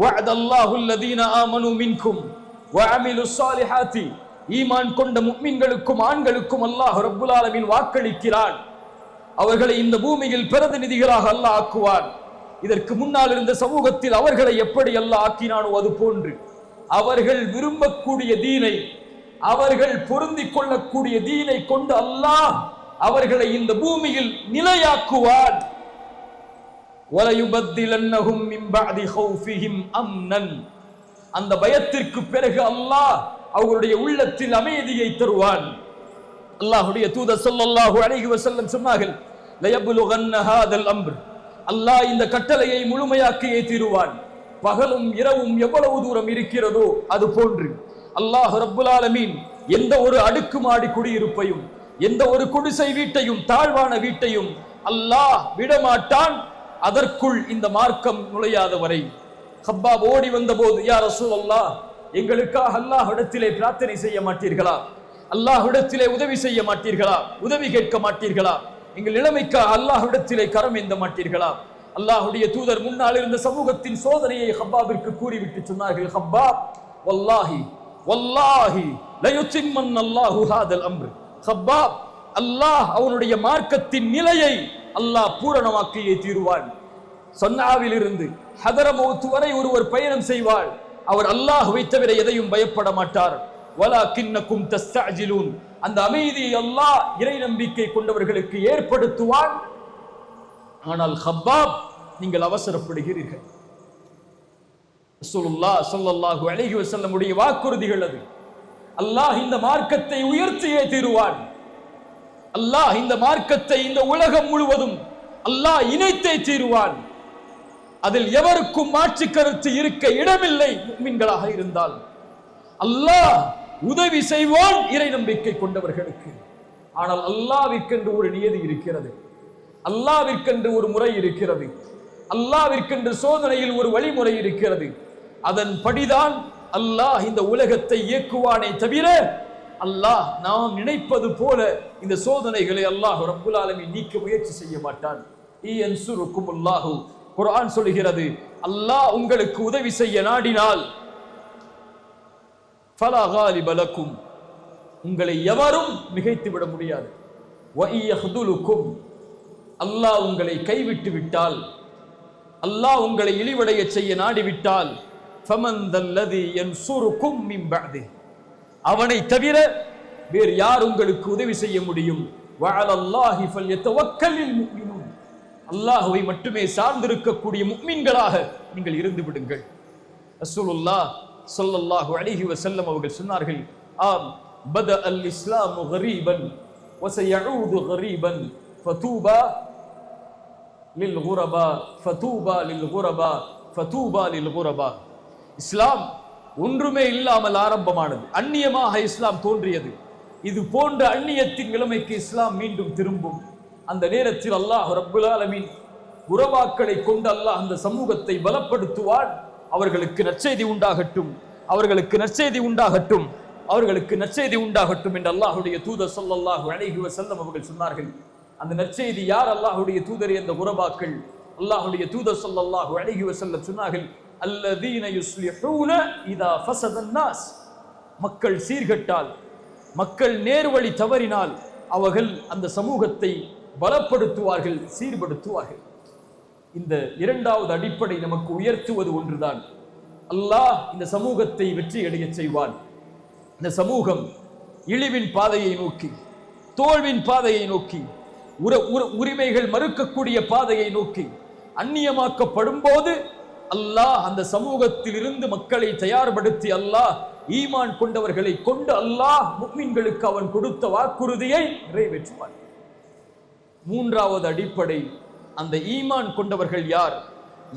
வஅதல்லாஹு அல்லதீன ஆமனு மின்கும் வஅமிலுஸ் ஸாலிஹாத்தி. ஈமான் கொண்ட முஃமின்களுக்கும் ஆண்களுக்கும் அல்லாஹ் ரப்புல் ஆலமீன் வாக்களிக்கிறான். அவர்களை இந்த பூமியில் பிரதிநிதிகளாக அல்லாஹ் ஆக்குவான். இதற்கு முன்னால் இருந்த சமூகத்தில் அவர்களை எப்படி அல்லாஹ் ஆக்கினானோ அது போன்று அவர்கள் விரும்பக்கூடிய தீனை, அவர்கள் பொருந்திக் கொள்ளக்கூடிய தீனை கொண்டு அல்லாஹ் அவர்களை இந்த பூமியில் நிலையாக்குவான். வலயுபத்திலன்னஹும் மின் பஅதி ஹௌஃபிஹிம் அம்னன். அந்த பயத்திற்கு பிறகு அல்லாஹ் அவர்களுடைய உள்ளத்தில் அமைதியை தருவான். அல்லாஹ்வுடைய தூதர் ஸல்லல்லாஹு அலைஹி வஸல்லம் சொன்னார்கள், லயப்லுகன்ன ஹாதல் அம்ர். அல்லாஹ் இந்த கட்டளையை முழுமையாக்கியே தீருவான். பகலும் இரவும் எவ்வளவு தூரம் இருக்கிறதோ அது போன்று அல்லாஹ் ரப்புல் ஆலமீன் எந்த ஒரு அடுக்குமாடி குடியிருப்பையும், எந்த ஒரு குடிசை வீட்டையும், தாழ்வான வீட்டையும் அல்லாஹ் விடமாட்டான் அதற்குள் இந்த மார்க்கம் நுழையாத வரை. ஹப்பாப் ஓடி வந்த போது, யா ரசூலல்லாஹ், எங்களுக்காக அல்லாஹ்விடத்திலே பிரார்த்தனை செய்ய மாட்டீர்களா? அல்லாஹ்விடத்திலே உதவி செய்ய மாட்டீர்களா? உதவி கேட்க மாட்டீர்களா? எங்கள் நிலைமைக்காக அல்லாஹ்விடத்திலே கரம் ஏந்த மாட்டீர்களா? அல்லாஹ்வுடைய தூதர் முன்னால் இருந்த சமூகத்தின் சோதனையை ஹப்பாபிற்கு கூறிவிட்டு சொன்னார்கள், ஹப்பாப் வல்லாஹி வல்லாஹி லயுத்திம்மன் அல்லாஹு ஹாதல் அம்ர். ஹப்பாப், அல்லாஹ் அவனுடைய மார்க்கத்தின் நிலையை அல்லாஹ் பூரணமாக்கியே தீருவான். சன்னாவில் இருந்து ஹதரமௌத் வரை ஒருவர் பயணம் செய்வார், அவர் அல்லாஹ்வை தவிர எதையும் பயப்பட மாட்டார். வலாக்கின்னக்கும் தஸ்தஅஜிலூன், அந்த அமைதியை அல்லாஹ் இறை நம்பிக்கை கொண்டவர்களுக்கு ஏற்படுத்துவான். ஆனால் ஹப்பாப், நீங்கள் அவசரப்படுகிறீர்கள். ரசூலுல்லாஹ் ஸல்லல்லாஹு அலைஹி வஸல்லம் உடைய வாக்குறுதிகள் அது. அல்லாஹ் இந்த மார்க்கத்தை உயர்த்தியே தீருவான். அல்லாஹ் இந்த மார்க்கத்தை இந்த உலகம் முழுவதும் அல்லாஹ் இணைத்தே தீருவான். அதில் எவருக்கும் மாற்று கருத்து இருக்க இடமில்லை. முஃமின்களாக இருந்தால் அல்லாஹ் உதவி செய்வான் இறை நம்பிக்கை கொண்டவர்களுக்கு. ஆனால் அல்லாஹ்விற்கென்று ஒரு நியதி இருக்கிறது, அல்லாஹ்விற்கென்று ஒரு முறை இருக்கிறது, அல்லாஹ்விற்கென்று சோதனையில் ஒரு வழிமுறை இருக்கிறது. அதன்படிதான் அல்லாஹ் இந்த உலகத்தை இயக்குவானே தவிர அல்லாஹ் நாம் நினைப்பது போல இந்த சோதனைகளை அல்லாஹ் ரப்புல் ஆலமீன் நீக்க முயற்சி செய்ய மாட்டான். இயன்சுருக்குமுல்லாஹு, குர்ஆன் சொல்கிறது, அல்லாஹ் உங்களுக்கு உதவி செய்ய நாடினால் ஃபலா காலிப லக்கும், உங்களை எவரும் மிகைத்து விட முடியாது. வ இயஹ்துலுக்கும், அல்லாஹ் உங்களை கைவிட்டு விட்டால், அல்லாஹ் உங்களை இழிவடைய செய்ய நாடிவிட்டால், ஃபமன் தல்லதி யன்சுருக்கும் மின் பஅதி, அவனை தவிர வேறு யார் உங்களுக்கு உதவி செய்ய முடியும்? வஅலல்லாஹி ஃபல்யதவக்கலில் முஃமினூன், அல்லாஹ்வை மட்டுமே சார்ந்திருக்கக்கூடிய முஃமின்களாக நீங்கள் இருந்து விடுங்கள். ரசூலுல்லாஹ் ஸல்லல்லாஹு அலைஹி வஸல்லம் அவர்கள் சொன்னார்கள், ஆம் பத அல் இஸ்லாமு கரீபன் வ சயஊது கரீபன் ஃபதூபா லில் குரபா ஃபதூபா லில் குரபா ஃபதூபா லில் குரபா. இஸ்லாம் ஒன்றுமே இல்லாமல் ஆரம்பமானது, அந்நியமாக இஸ்லாம் தோன்றியது. இது போன்ற அந்நியத்தின் நிலைமைக்கு இஸ்லாம் மீண்டும் திரும்பும். அந்த நேரத்தில் அல்லாஹ் ரப்புல் ஆலமீன் உறவாக்களை கொண்டு அல்லாஹ் அந்த சமூகத்தை பலப்படுத்துவான். அவர்களுக்கு நற்செய்தி உண்டாகட்டும், அவர்களுக்கு நற்செய்தி உண்டாகட்டும், அவர்களுக்கு நற்செய்தி உண்டாகட்டும் என்று அல்லாஹ்வுடைய தூதர் ஸல்லல்லாஹு அலைஹி வஸல்லம் அவர்கள் சொன்னார்கள். அந்த நற்செய்தி யார்? அல்லாஹ்வுடைய தூதர் என்ற உறவாக்கள். அல்லாஹ்வுடைய தூதர் ஸல்லல்லாஹு அலைஹி வஸல்லம் சொன்னார்கள், அல்லதீன யுஸ்லிஹூன இதா ஃபஸதன் நாஸ், மக்கள் சீர்கட்டால், மக்கள் நேர்வழி தவறினால் அவர்கள் அந்த சமூகத்தை பலப்படுத்துவார்கள், சீர்படுத்துவார்கள். இந்த இரண்டாவது அடிப்படை நமக்கு உயர்த்துவது ஒன்றுதான். அல்லாஹ் இந்த சமூகத்தை வெற்றி அடைய செய்வான். இந்த சமூகம் இழிவின் பாதையை நோக்கி, தோல்வின் பாதையை நோக்கி, உரிமைகள் மறுக்கக்கூடிய பாதையை நோக்கி அந்நியமாக்கப்படும் போது அல்லாஹ் அந்த சமூகத்தில் இருந்து மக்களை தயார்படுத்தி அல்லாஹ் ஈமான் கொண்டவர்களை கொண்டு அல்லாஹ் முஃமின்களுக்கு அவன் கொடுத்த வாக்குறுதியை நிறைவேற்றுவான். மூன்றாவது அடிப்படை, அந்த ஈமான் கொண்டவர்கள் யார்?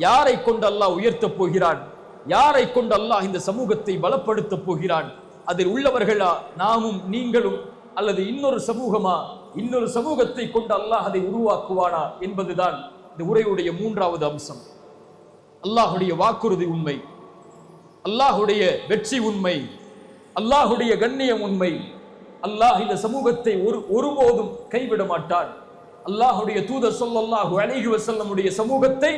யாரை கொண்டு அல்லாஹ் உயர்த்தப் போகிறான்? யாரை கொண்டு அல்லாஹ் இந்த சமூகத்தை பலப்படுத்த போகிறான்? அதில் உள்ளவர்களா நாமும் நீங்களும், அல்லது இன்னொரு சமூகமா? இன்னொரு சமூகத்தை கொண்டு அல்லாஹ் அதை உருவாக்குவானா என்பதுதான் இந்த உரையுடைய மூன்றாவது அம்சம். அல்லாஹுடைய வாக்குறுதி உண்மை, அல்லாஹுடைய வெற்றி உண்மை, அல்லாஹுடைய கண்ணியம் உண்மை. அல்லாஹ் இந்த சமூகத்தை ஒருபோதும் கைவிட மாட்டான். அல்லாஹுடைய தூதர் ஸல்லல்லாஹு அலைஹி வஸல்லம் உடைய சமூகத்தை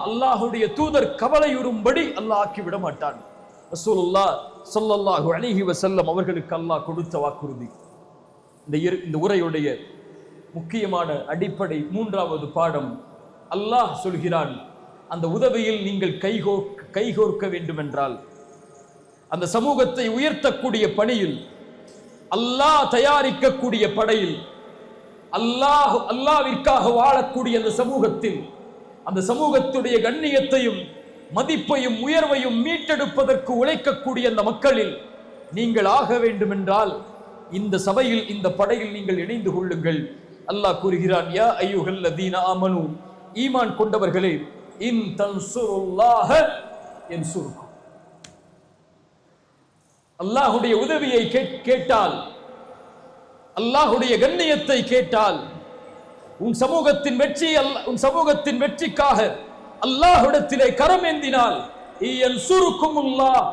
அல்லாஹுடைய தூதர் கவலையுறும்படி அல்லாஹ் ஆக்கிவிட மாட்டான். ரசூலுல்லாஹ் ஸல்லல்லாஹு அலைஹி வஸல்லம் அவர்களுக்கு அல்லாஹ் கொடுத்த வாக்குறுதி. இந்த உரையுடைய முக்கியமான அடிப்படை மூன்றாவது பாடம், அல்லாஹ் சொல்கிறான், அந்த உதவியில் நீங்கள் கைகோர்க்க வேண்டும் என்றால், அந்த சமூகத்தை உயர்த்தக்கூடிய பணியில், அல்லாஹ் தயாரிக்கக்கூடிய படையில், அல்லாஹ்விற்காக வாழக்கூடிய அந்த சமூகத்தில், அந்த சமூகத்துடைய கண்ணியத்தையும் மதிப்பையும் உயர்வையும் மீட்டெடுப்பதற்கு உழைக்கக்கூடிய அந்த மக்களில் நீங்கள் ஆக வேண்டும் என்றால் இந்த சபையில், இந்த படையில் நீங்கள் இணைந்து கொள்ளுங்கள். அல்லாஹ் கூறுகிறான், யா அய்யுஹல்லதீன ஆமனூ, ஈமான் கொண்டவர்களே, இன் தன்சுருல்லாஹ யன்சுருக்கும், அல்லாஹ்வுடைய உதவியை கேட்டால், அல்லாஹ்வுடைய கண்ணியத்தை கேட்டால், உன் சமூகத்தின் வெற்றிக்காக அல்லாஹ்விடத்திலே கரம் ஏந்தினால், யன்சுருக்குமுல்லாஹ்,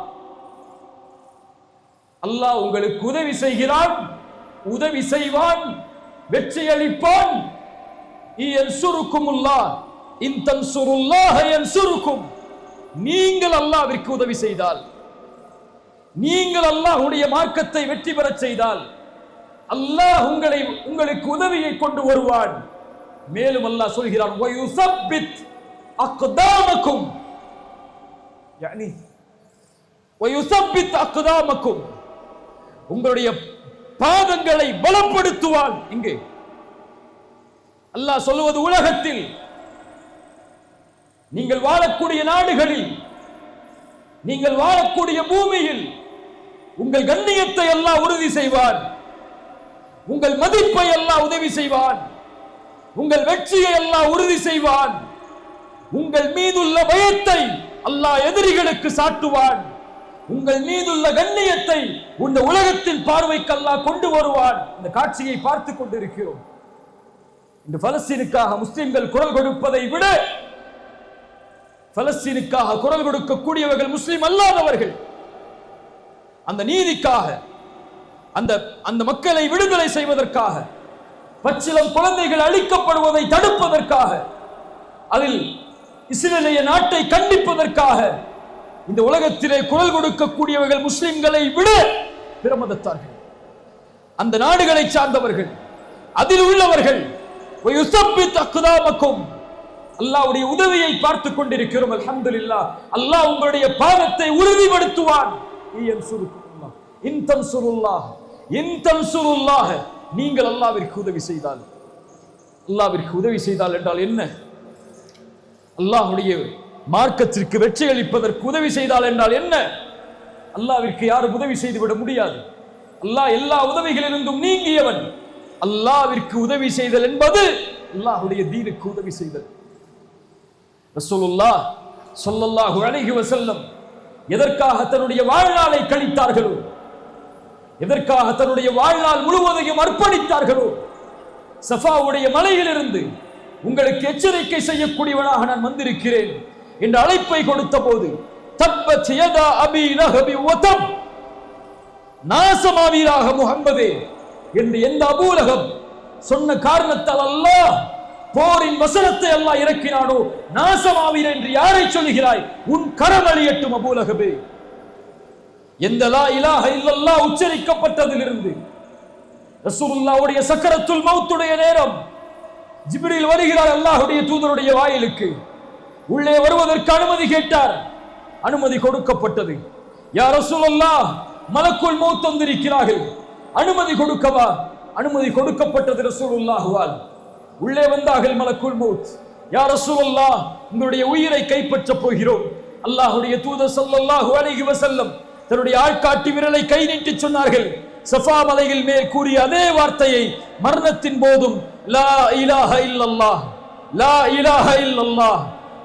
அல்லாஹ் உங்களுக்கு உதவி செய்கிறான், உதவி செய்வான், வெற்றி அளிப்பான். நீங்கள் அல்லாஹ்விற்கு உதவி செய்தால், நீங்கள் அல்லாஹ்வுடைய மார்க்கத்தை வெற்றி பெறச் செய்தால் அல்லாஹ் உங்களுக்கு உதவியை கொண்டு வருவான். மேலும் அல்லாஹ் சொல்கிறான், வயுஸப்பித் அக்தாமக்கும், யானி வயுஸப்பித் அக்தாமக்கும், உங்களுடைய பாதங்களை பலப்படுத்துவான். இங்கே அல்லாஹ் சொல்வது, உலகத்தில் நீங்கள் வாழக்கூடிய நாடுகளில், நீங்கள் வாழக்கூடிய பூமியில் உங்கள் கண்ணியத்தை அல்லாஹ் உறுதி செய்வான், உங்கள் மதிப்பை அல்லாஹ் உதவி செய்வான், உங்கள் வெற்றியை அல்லாஹ் உறுதி செய்வான், உங்கள் மீதுள்ள பயத்தை அல்லாஹ் எதிரிகளுக்கு சாட்டுவான், உங்கள் மீதுள்ள கண்ணியத்தை இந்த உலகத்தின் பார்வைக்கு அல்லாஹ் கொண்டு வருவான். இந்த காட்சியை பார்த்துக் கொண்டிருக்கிறோம். இந்த பலஸ்தீனுக்காக முஸ்லிம்கள் குரல் கொடுப்பதை விட பலஸ்தீனுக்காக குரல் கொடுக்கக்கூடியவர்கள் முஸ்லிம் அல்லாதவர்கள். அந்த நீதிக்காக, அந்த மக்களை விடுதலை செய்வதற்காக, பச்சிளம் குழந்தைகள் அழிக்கப்படுவதை தடுப்பதற்காக, அதில் இஸ்ரேலிய நாட்டை கண்டிப்பதற்காக இந்த உலகத்திலே குரல் கொடுக்கக்கூடியவர்கள் முஸ்லிம்களை விட பிரமதத்தார்கள். அந்த நாடுகளை சார்ந்தவர்கள், அதில் உள்ளவர்கள். அல்லாஹ்வுடைய உதவியை பார்த்துக் கொண்டிருக்கிறோம். அல்ஹம்துலில்லாஹ். அல்லாஹ் உங்களுடைய பாதத்தை உறுதிப்படுத்துவான். நீங்கள் அல்லாஹ்விற்கு உதவி செய்தால், அல்லாஹ்விற்கு உதவி செய்தால் என்றால் என்ன? அல்லாஹ்வுடைய மார்க்கத்திற்கு வெற்றி அளிப்பதற்கு உதவி செய்தால் என்றால் என்ன? அல்லாஹ்விற்கு யாரும் உதவி செய்துவிட முடியாது. அல்லாஹ் எல்லா உதவிகளிலிருந்தும் நீங்கியவன். அல்லாஹ்விற்கு உதவி செய்தல் என்பது அல்லாஹ்வுடைய தீனுக்கு உதவி செய்தல். ரசூலுல்லாஹ் ஸல்லல்லாஹு அலைஹி வஸல்லம் எதற்காக தன்னுடைய வாழ்நாளை கழித்தார்களோ, எதற்காக தன்னுடைய வாழ்நாள் முழுவதையும் அர்ப்பணித்தார்களோ, சஃபாவுடைய மலையிலிருந்து உங்களுக்கு எச்சரிக்கை செய்யக்கூடியவனாக நான் வந்திருக்கிறேன் என்ற அழைப்பை கொடுத்த போது, தப்பத் யதா அபி லஹபி வதம், நாசமாவீராக முஹம்மதே என்று எந்த அபூ லஹப் சொன்ன காரணத்தால் அல்லாஹ் போரின் வசனத்தை அல்லாஹ் இறக்கினானோ, நாசமாவீர் என்று யாரை சொல்கிறாய்? உன் கரம் அழியட்டும் அபூ லஹபே. எந்த லா இலாஹ இல்லல்லாஹ் உச்சரிக்கப்பட்டதிலிருந்து ரசூலுல்லாஹ்வுடைய சக்கரத்துல் மௌத்துடைய நேரம் ஜிப்ரீல் வருகிறார் அல்லாஹ்வுடைய தூதருடைய வாயிலுக்கு. உள்ளே வருவதற்கு அனுமதி கேட்டார். அனுமதி கொடுக்கப்பட்டது. யா ரசூலுல்லாஹ், மலக்குல் மௌத் வந்திருக்கிறார்கள், அனுமதி கொடுக்கவா? அனுமதி கொடுக்கப்பட்டது ரசூலுல்லாஹ்வால். உள்ளே வந்தார்கள் மலக்குல் மௌத். யா ரசூலுல்லாஹ், உங்களுடைய உயிரை கைப்பற்றப் போகிறோம். அல்லாஹ்வுடைய தூதர் ஸல்லல்லாஹு அலைஹி வஸல்லம் தன்னுடைய ஆள்காட்டி விரலை கை நீட்டி சொன்னார்கள். சஃபா மலையில் மேல் கூறிய அதே வார்த்தையை மரணத்தின் போதும், லா இலாஹ இல்லல்லாஹ், லா இலாஹ இல்லல்லாஹ்,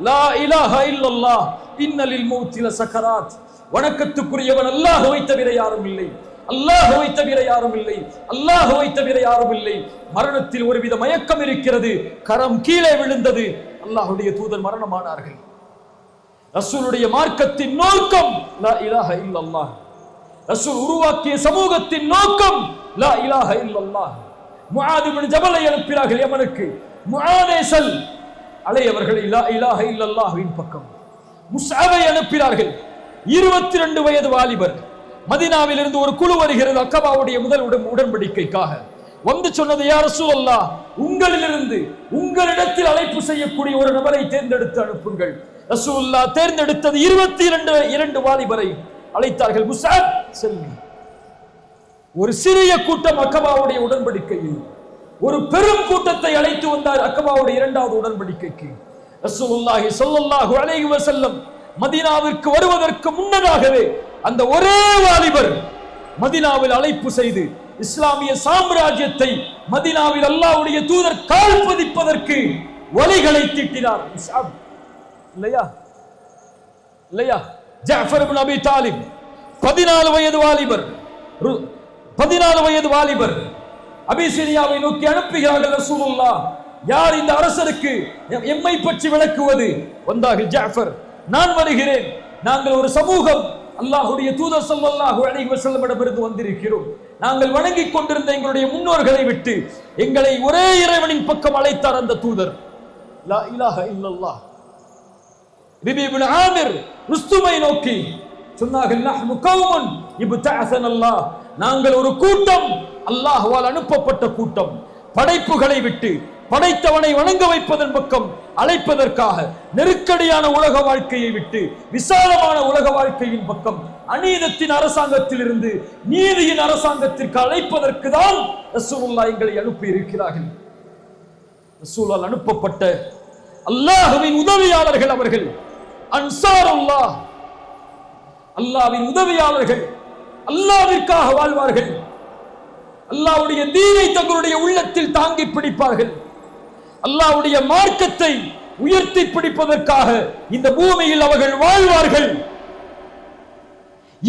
லா இலாஹ இல்லல்லாஹ், இன்னலில் மௌத்தி லசகராத். வணக்கத்துக்குரியவன் அல்லாஹ்வை தவிர யாரும் இல்லை, அல்லாஹ்வை தவிர யாரும் இல்லை, அல்லாஹ்வை தவிர யாரும் இல்லை. மரணத்தில் ஒருவித மயக்கம் இருக்கிறது. கரம் கீழே விழுந்தது. அல்லாஹ்வுடைய தூதர் மரணமானார்கள். ரசூலுடைய மார்க்கத்தின் நோக்கம் லா இலாஹ இல்லல்லாஹ். ரசூல் உருவாக்கிய சமூகத்தின் நோக்கம் லா இலாஹ இல்லல்லாஹ். முஆத் இப்னு ஜபலை அனுப்பினார்கள் யமனுக்கு. முஆதே செல், அலையவர்களை லா இலாஹ இல்லல்லாஹ்வின் பக்கம். முஸ்அபை அனுப்பினார்கள். 22 வயது வாலிபர். மதீனாவில் இருந்து ஒரு குழு வருகிறது அக்கபாவுடைய முதல் உடன்படிக்கைக்காக. வந்து சொன்னது, யா ரசூலல்லாஹ், உங்களிலிருந்து உங்களிடத்தில் அழைப்பு செய்யக்கூடிய ஒரு நபரை தேர்ந்தெடுத்து அனுப்புங்கள். ரசூலுல்லாஹ் தேர்ந்தெடுத்தது 22 வாலிபரை அழைத்தார்கள். முஸ்அப் செல்வி. ஒரு சிறிய கூட்டம் அக்கபாவுடைய உடன்படிக்கையில், ஒரு பெரும் கூட்டத்தை அழைத்து வந்தார் அக்கபாவுடைய 2வது உடன்படிக்கைக்கு. ரசூலுல்லாஹி ஸல்லல்லாஹு அலைஹி வஸல்லம் மதீனாவிற்கு வருவதற்கு முன்னதாகவே அந்த ஒரே வாலிபர் மதீனாவில் அழைப்பு செய்து இஸ்லாமிய சாம்ராஜ்யத்தை மதீனாவில் அல்லாஹ்வுடைய தூதர் கால் பதிப்பதற்கு வழிகளை தீட்டினார். முஸ்அப் இல்லையா? இல்லையா? ஜஅஃபர் இப்னு அபி தாலிப் 14 வயது வாலிபர், 14 வயது வாலிபர் அபிசீனியாவை நோக்கி அனுப்புகிறார்கள் ரசூலுல்லாஹ். யார் இந்த அரசருக்கு எம்மை பற்றி விளக்குவது? வந்தார்கள். ஜஅஃபர், நான் வருகிறேன். நாங்கள் ஒரு சமூகம், அல்லாஹ்வுடைய தூதர் ஸல்லல்லாஹு அலைஹி வஸல்லமிடமிருந்து வந்திருக்கிறோம். நாங்கள் வணங்கிக் கொண்டிருந்த எங்களுடைய முன்னோர்களை விட்டு எங்களை ஒரே இறைவனின் பக்கம் அழைத்தார் அந்த தூதர். லா இலாஹ இல்லல்லாஹ். ரபீ இப்னு ஆமிர் ருஸ்துமை நோக்கி சொன்னார்கள், நஹ்னு கௌமுன் இப்தஅஸனல்லாஹ், நாங்கள் ஒரு கூட்டம், அல்லாஹ்வால் அனுப்பப்பட்ட கூட்டம். படைப்புகளை விட்டு படைத்தவனை வணங்க வைப்பதன் பக்கம் அழைப்பதற்காக, நெருக்கடியான உலக வாழ்க்கையை விட்டு விசாலமான உலக வாழ்க்கையின் பக்கம், அநீதத்தின் அரசாங்கத்தில் இருந்து நீதியின் அரசாங்கத்திற்கு அழைப்பதற்கு தான் ரசூலுல்லாஹ் எங்களை அனுப்பி இருக்கிறார்கள். ரசூலால் அனுப்பப்பட்ட அல்லாஹ்வின் உதவியாளர்கள் அவர்கள். அன்சாருல்லாஹ், அல்லாஹ்வின் உதவியாளர்கள். அல்லாஹ்விற்காக வாழ்வார்கள். அல்லாஹ்வுடைய தீனை தங்களுடைய உள்ளத்தில் தாங்கி பிடிப்பார்கள். அல்லாஹ்வுடைய மார்க்கத்தை உயர்த்தி பிடிப்பதற்காக இந்த பூமியில் அவர்கள் வாழ்வார்கள்.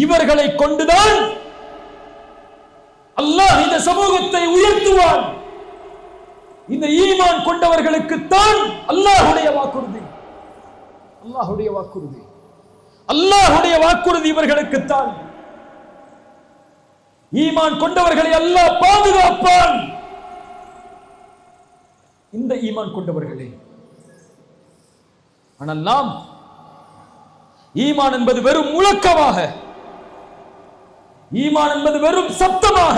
இவர்களை கொண்டுதான் அல்லாஹ் இந்த சமூகத்தை உயர்த்துவான். இந்த ஈமான் கொண்டவர்களுக்கு தான் அல்லாஹ்வுடைய வாக்குறுதி. அல்லாஹ்வுடைய வாக்குறுதி, அல்லாஹ்வுடைய வாக்குறுதி இவர்களுக்கு தான். ஈமான் கொண்டவர்களை அல்லாஹ் பாதுகாப்பான். இந்த ஈமான் கொண்டவர்களே. ஆனால் நாம் ஈமான் என்பது வெறும் முழக்கமாக, ஈமான் என்பது வெறும் சப்தமாக,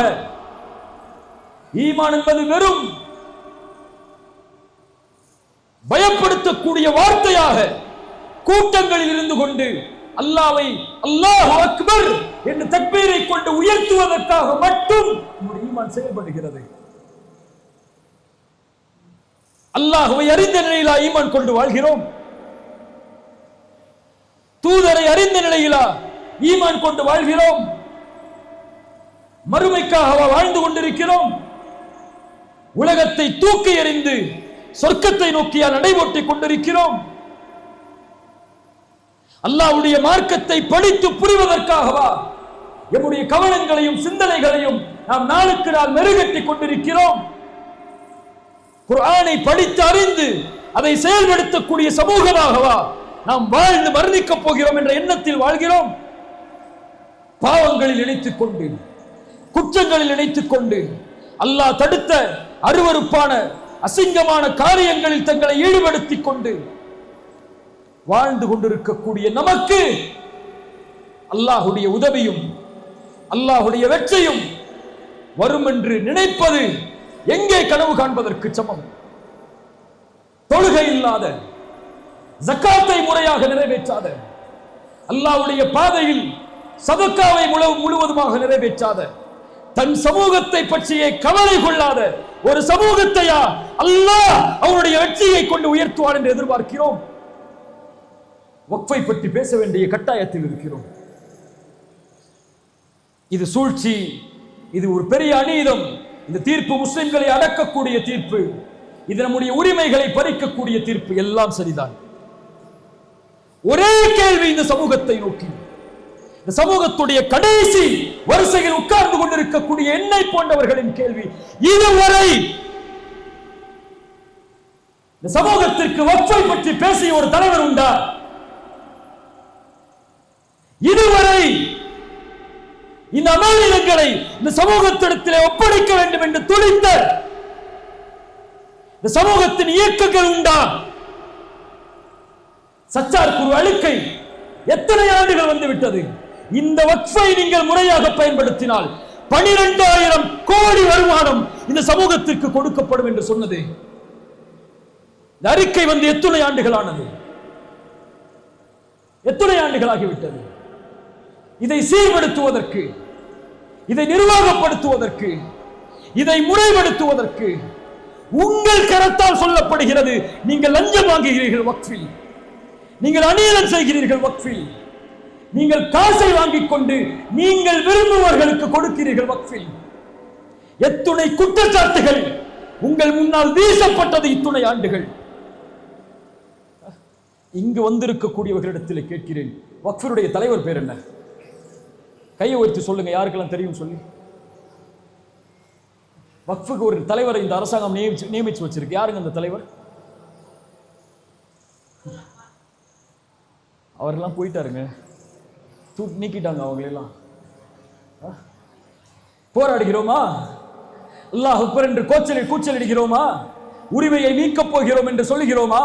ஈமான் என்பது வெறும் பயப்படுத்தக்கூடிய வார்த்தையாக கூட்டங்களில் இருந்து கொண்டு அல்லாஹ்வை அல்லாஹு அக்பர் என்று தக்பீரை கொண்டு உயர்த்துவதற்காக மட்டும் நம்முடைய ஈமான் செயல்படுகிறது. அல்லாஹ்வை அறிந்த நிலையிலா ஈமான் கொண்டு வாழ்கிறோம்? தூதரை அறிந்த நிலையிலா ஈமான் கொண்டு வாழ்கிறோம்? மறுமைக்காக வாழ்ந்து கொண்டிருக்கிறோம்? உலகத்தை தூக்கி எறிந்து சொர்க்கத்தை நோக்கியா நடைபோட்டிக் கொண்டிருக்கிறோம்? அல்லாஹ்வுடைய மார்க்கத்தை படித்து புரிவதற்காகவா நம்முடைய கவனங்களையும் சிந்தனைகளையும் நாம் நாளுக்கு நாள் மெருகேற்றிக் கொண்டிருக்கிறோம்? குர்ஆனை படித்து அறிந்து அதை செயல்படுத்தக்கூடிய சமூகமாகவா நாம் வாழ்ந்து மரணிக்கப் போகிறோம் என்ற எண்ணத்தில் வாழ்கிறோம்? பாவங்களில் இணைத்துக் கொண்டு, குற்றங்களில் இணைத்துக் கொண்டு, அல்லாஹ் தடுத்த அருவருப்பான அசிங்கமான காரியங்களில் தங்களை ஈடுபடுத்திக் கொண்டு வாழ்ந்து கொண்டிருக்கக்கூடிய நமக்கு அல்லாஹ்வுடைய உதவியும் அல்லாஹ்வுடைய வெற்றியும் வரும் என்று நினைப்பது எங்கே கனவு காண்பதற்கு சமம்? தொழுகை இல்லாத, ஜக்காத்தை முறையாக நிறைவேற்றாத, அல்லாஹ்வுடைய பாதையில் சதக்காவை முழுவதுமாக நிறைவேற்றாத, தன் சமூகத்தை பற்றியே கவலை கொள்ளாத ஒரு சமூகத்தையா அல்லாஹ் அவருடைய வெற்றியை கொண்டு உயர்த்துவார் என்று எதிர்பார்க்கிறோம்? வக்ஃபை பற்றி பேச வேண்டிய கட்டாயத்தில் இருக்கிறோம். இது சூழ்ச்சி, இது ஒரு பெரிய அநீதம். இந்த தீர்ப்பு முஸ்லிம்களை அடக்கக்கூடிய தீர்ப்பு, இது நம்முடைய உரிமைகளை பறிக்கக்கூடிய தீர்ப்பு. எல்லாம் சரிதான். ஒரே கேள்வி இந்த சமூகத்தை நோக்கி, இந்த சமூகத்துடைய கடைசி வரிசையில் உட்கார்ந்து கொண்டிருக்கக்கூடிய என்னை போன்றவர்களின் கேள்வி, இதுவரை இந்த சமூகத்திற்கு வக்ஃபை பற்றி பேசிய ஒரு தலைவர் உண்டா? இதுவரை இந்த அமானிதங்களை இந்த சமூகத்திடத்திலே ஒப்படைக்க வேண்டும் என்று துடித்த இந்த சமூகத்தின் இயக்கங்கள் உண்டா? சச்சார் குரு அழுக்கை எத்தனை ஆண்டுகள் வந்துவிட்டது. இந்த வக்ஃபை நீங்கள் முறையாக பயன்படுத்தினால் 12,000 கோடி வருமானம் இந்த சமூகத்திற்கு கொடுக்கப்படும் என்று சொன்னது. இந்த அறிக்கை வந்து எத்தனை ஆண்டுகளானது? எத்தனை ஆண்டுகளாகிவிட்டது? இதை சீர்படுத்துவதற்கு, இதை நிர்வாகப்படுத்துவதற்கு, இதை முறைப்படுத்துவதற்கு உங்கள் கரத்தால் சொல்லப்படுகிறது. நீங்கள் லஞ்சம் வாங்குகிறீர்கள் வக்ஃபில், நீங்கள் அநியாயம் செய்கிறீர்கள் வக்ஃபில், நீங்கள் காசை வாங்கிக் கொண்டு நீங்கள் விரும்புவர்களுக்கு கொடுக்கிறீர்கள் வக்ஃபில். எத்துணை குற்றச்சாட்டுகள் உங்கள் முன்னால் வீசப்பட்டது இத்துணை ஆண்டுகள். இங்கு வந்திருக்கக்கூடியவர்களிடத்தில் கேட்கிறேன், வக்ஃபினுடைய தலைவர் பேர் என்ன? கையை உயர்த்தி சொல்லுங்க, யாருக்கெல்லாம் தெரியும் சொல்லி. வக்ஃபுக்கு ஒரு தலைவரை இந்த அரசாங்கம் நியமிச்சு வச்சிருக்கு. யாருங்க அந்த தலைவர்? அவரெல்லாம் போயிட்டாருங்க. நீக்கிட்டாங்க அவங்களெல்லாம். போராடுகிறோமா? அல்லாஹ் அக்பர் என்று கூச்சலிடுகிறோமா? உரிமையை மீட்கப் போகிறோம் என்று சொல்லுகிறோமா?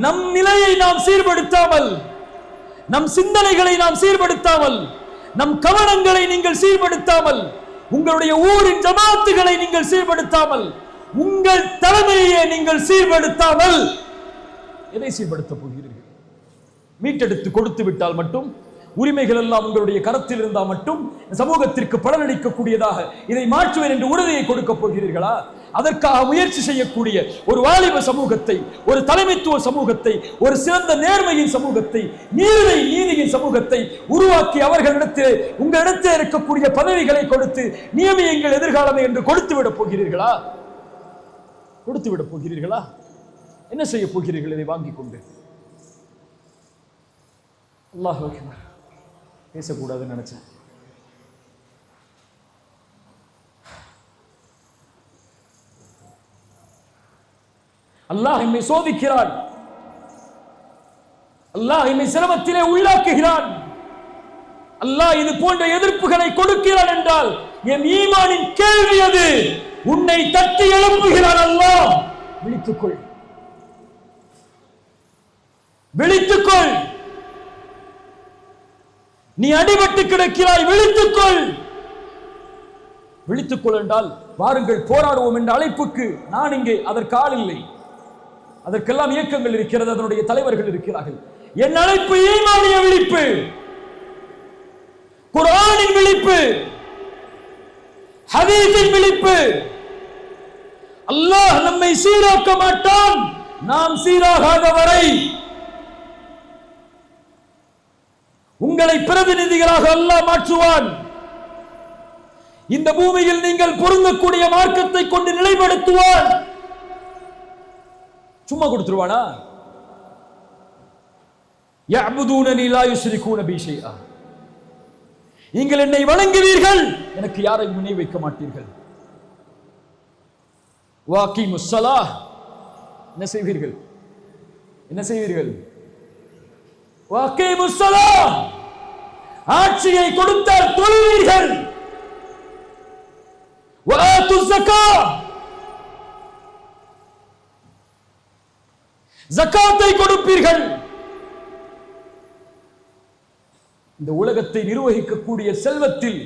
நம் நிலையை நாம் சீர்படுத்தாமல், நம் சிந்தனைகளை நாம் சீர்படுத்தாமல், நம் கவனங்களை நீங்கள் சீர்படுத்தாமல், உங்களுடைய ஊரின் ஜமாத்துகளை நீங்கள் சீர்படுத்தாமல், உங்கள் தலைமையை நீங்கள் சீர்படுத்தாமல் எதை சீர்படுத்த போகிறீர்கள்? மீட்டெடுத்து கொடுத்து விட்டால் மட்டும், உரிமைகள் எல்லாம் உங்களுடைய கரத்தில் இருந்தால் மட்டும் சமூகத்திற்கு பலனளிக்கக்கூடியதாக இதை மாற்றுவேன் என்று உறுதியை கொடுக்க போகிறீர்களா? அதற்காக முயற்சி செய்யக்கூடிய ஒரு வாலிப சமூகத்தை, ஒரு தலைமைத்துவ சமூகத்தை, ஒரு சிறந்த நேர்மையின் சமூகத்தை, நீதியின் சமூகத்தை உருவாக்கி அவர்களிடத்தில் உங்களிடத்தில் இருக்கக்கூடிய பதவிகளை கொடுத்து நியமியுங்கள் எதிர்காலமே என்று கொடுத்து விட போகிறீர்களா? கொடுத்து விட போகிறீர்களா? என்ன செய்ய போகிறீர்கள் இதை வாங்கிக் கொண்டு? அல்லாஹ் அக்பர். பேசக்கூடாதுன்னு நினைச்சேன். அல்லாஹ் என்னை சோதிக்கிறான். அல்லாஹ் என்னை சிரமத்திலே உள்ளாக்குகிறான். அல்லாஹ் இது போன்ற எதிர்ப்புகளை கொடுக்கிறான் என்றால் என் ஈமானின் கேள்வி அது. உன்னை தட்டி எழுப்புகிறான் அல்லாஹ். விழித்துக்கொள், விழித்துக்கொள். நீ அடிபட்டு கிடக்கிறாய், விழித்துக்கொள். விழித்துக்கொள் என்றால் வாருங்கள் போராடுவோம் என்ற அழைப்புக்கு நான் இங்கே அதற்கு ஆள் இல்லை. அதற்கெல்லாம் இயக்கங்கள் இருக்கிறது, அதனுடைய தலைவர்கள் இருக்கிறார்கள். என் அழைப்பு ஈமானிய விழிப்பு, குர்ஆனின் விழிப்பு, ஹதீஸின் விழிப்பு. அல்லாஹ் நம்மை சீராக்க மாட்டான் நாம் சீராகாத வரை. உங்களை பிரதிநிதிகளாக அல்லாஹ் மாற்றுவான். இந்த பூமியில் நீங்கள் பொருந்தக்கூடிய மார்க்கத்தை கொண்டு நிலைப்படுத்துவான். சும்மா கொடுத்துருவானா? யஅபுதூனனி லா யுஷ்ரிகூன பி ஷைஆ. நீங்கள் என்னை வணங்குவீர்கள், எனக்கு யாரையும் இணை வைக்க மாட்டீர்கள். வஅகீமுஸ் ஸலாஹ். என்ன செய்வீர்கள்? என்ன செய்வீர்கள்? வஅகீமுஸ் ஸலாஹ். ஆட்சியை கொடுத்தால் தொழுவீர்கள். வஆத்துஸ் ஸகாத். ஜகாத்தை கொடுப்பீர்கள். இந்த உலகத்தை நிர்வகிக்கக்கூடிய செல்வத்தில்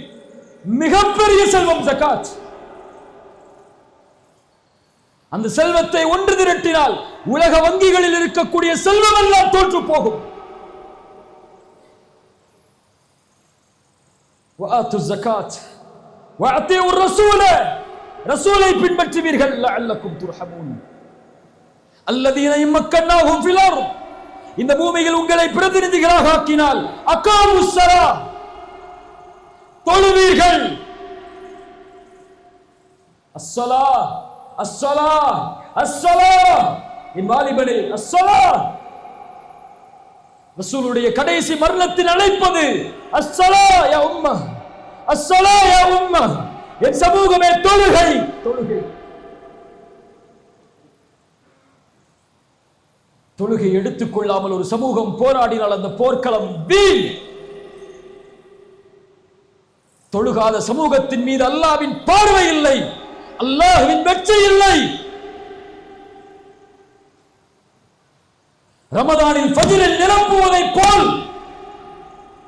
மிகப்பெரிய செல்வம் ஜகாத். அந்த செல்வத்தை ஒன்று திரட்டினால் உலக வங்கிகளில் இருக்கக்கூடிய செல்வம் எல்லாம் தோற்று போகும். வஆத்துஸ் ஸகாத் வஅதீஉர் ரசூல. ரசூலை பின்பற்றுவீர்கள். லஅல்லக்கும் துர்ஹமூன். அல்லதீன இம்மக்கன்னாஹும் ஃபில் அர்த். இந்த பூமியில் உங்களை பிரதிநிதிகளாக ஆக்கினால் அகாமுஸ் ஸலாத். தொழுவீர்கள். அஸ்ஸலாத் அஸ்ஸலாத் அஸ்ஸலாத். என் வாலிபனே, அஸ்ஸலாத். ரசூலுடைய கடைசி மரணத்தில் அழைப்பது அஸ்ஸலா யா உம்ம, அஸ்ஸலா யா உம்ம. என் சமூகமே, தொழுகை, தொழுகை. தொழுகை எடுத்துக்கொள்ளாமல் ஒரு சமூகம் போராடினால் அந்த போர்க்களம் வீண். தொழுகாத சமூகத்தின் மீது அல்லாஹ்வின் பார்வை இல்லை, அல்லாஹ்வின் வெற்றி இல்லை. ரமதானில் ஃபஜ்ரில் நிரப்புவதை போல்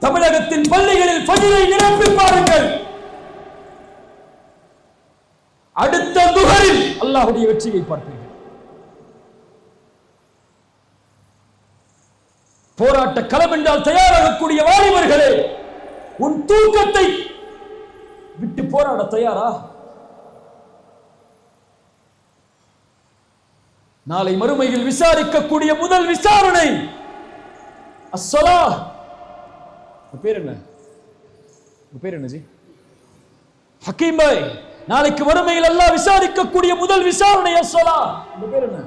தமிழகத்தின் பள்ளிகளில் ஃபஜ்ரை நிரப்பி பாருங்கள். அடுத்த துஹரில் அல்லாஹ்வுடைய வெற்றியை பார்ப்பீர்கள். போராட்ட களம் என்றால் தயாராகக்கூடிய வாலிபர்களே, உன் தூக்கத்தை விட்டு போராட தயாரா? நாளை மறுமையில் விசாரிக்கக்கூடிய முதல் விசாரணை அஸ்ஸலா. பேர் என்ன? பேர் என்ன ஜி? ஹக்கீம் பாய். நாளைக்கு மறுமையில் அல்லாஹ் விசாரிக்கக்கூடிய முதல் விசாரணை அஸ்ஸலா. பேர் என்ன?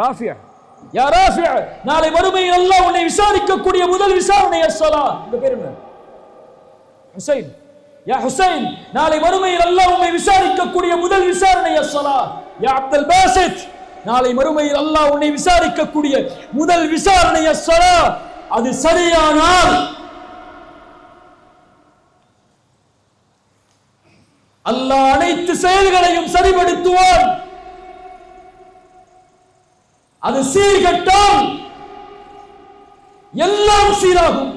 ராஃபியா. யா ராஃபியா, நாளை மறுமையில் அல்லாஹ் உன்னை விசாரிக்கக்கூடிய முதல் விசாரணை அஸ்ஸலா. இந்த பேர் என்ன? ஹுசைன். யா ஹுசைன், நாளை மறுமையில் அல்லாஹ் உன்னை விசாரிக்கக்கூடிய முதல் விசாரணை அஸ்ஸலா. யா அப்துல் பாசித், நாளை மறுமையில் அல்லாஹ் உன்னை விசாரிக்கக்கூடிய முதல் விசாரணை அஸ்ஸலா. அது சரியானால் அல்லாஹ் அனைத்து செயல்களையும் சரிபடுத்துவான். அது சீர்கட்டால் எல்லாம் சீராகும்,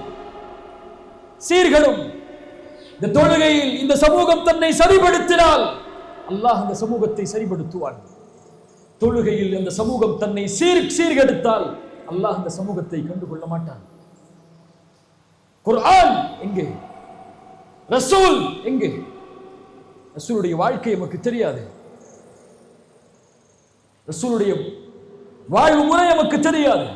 சீர்கடும். இந்த தொழுகையில் இந்த சமூகம் தன்னை சரிபடுத்தினால் அல்லாஹ் அந்த சமூகத்தை சரிபடுத்துவான். தொழுகையில் இந்த சமூகம் தன்னை சீர்கெடுத்தால் அல்லாஹ் அந்த சமூகத்தை கண்டுகொள்ள மாட்டான். குர்ஆன் எங்கே? ரசூல் எங்கே? ரசூலுடைய வாழ்க்கை நமக்கு தெரியாது. ரசூலுடைய வாழ்வு முறை நமக்கு தெரியாது.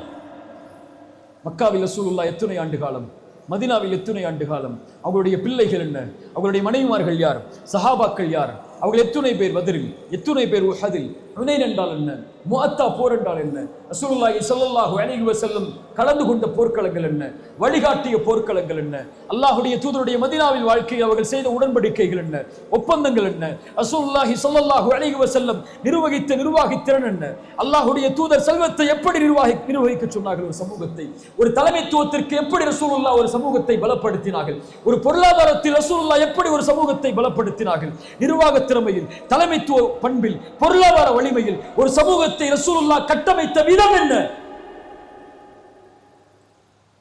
மக்காவில் ரசூலுல்லாஹ் எத்தனை ஆண்டு காலம், மதீனாவில் எத்தனை ஆண்டு காலம், அவர்களுடைய பிள்ளைகள் என்ன, அவர்களுடைய மனைவிமார்கள் யார், சஹாபாக்கள் யார், அவர்கள் எத்தனை பேர் பத்ரில், எத்தனை பேர் உஹதில், ஹுனைன் என்றால் என்ன, முஅத்தா போர் என்றால் என்ன, ரசூலுல்லாஹி ஸல்லல்லாஹு அலைஹி வஸல்லம் கலந்து கொண்ட போர்க்களங்கள் என்ன, வழிகாட்டிய போர்க்களங்கள் என்ன, அல்லாஹ்வுடைய தூதருடைய மதீனாவில் வாழ்க்கையில் அவர்கள் செய்த உடன்படிக்கைகள் என்ன, ஒப்பந்தங்கள் என்ன, ரசூலுல்லாஹி ஸல்லல்லாஹு அலைஹி வஸல்லம் நிர்வகித்த நிர்வாகத்திறன் என்ன, அல்லாஹ்வுடைய தூதர் செல்வத்தை எப்படி நிர்வகிக்க சொன்னார்கள், ஒரு சமூகத்தை, ஒரு தலைமைத்துவத்திற்கு எப்படி ரசூலுல்லாஹ் ஒரு சமூகத்தை பலப்படுத்தினார்கள், ஒரு பொருளாதாரத்தில் ரசூலுல்லாஹ் எப்படி ஒரு சமூகத்தை பலப்படுத்தினார்கள், நிர்வாக திறமையில், தலைமைத்துவ பண்பில், பொருளாதார வலிமையில் ஒரு சமூகத்தை ரசூலுல்லாஹ் கட்டமைத்த விதம் என்ன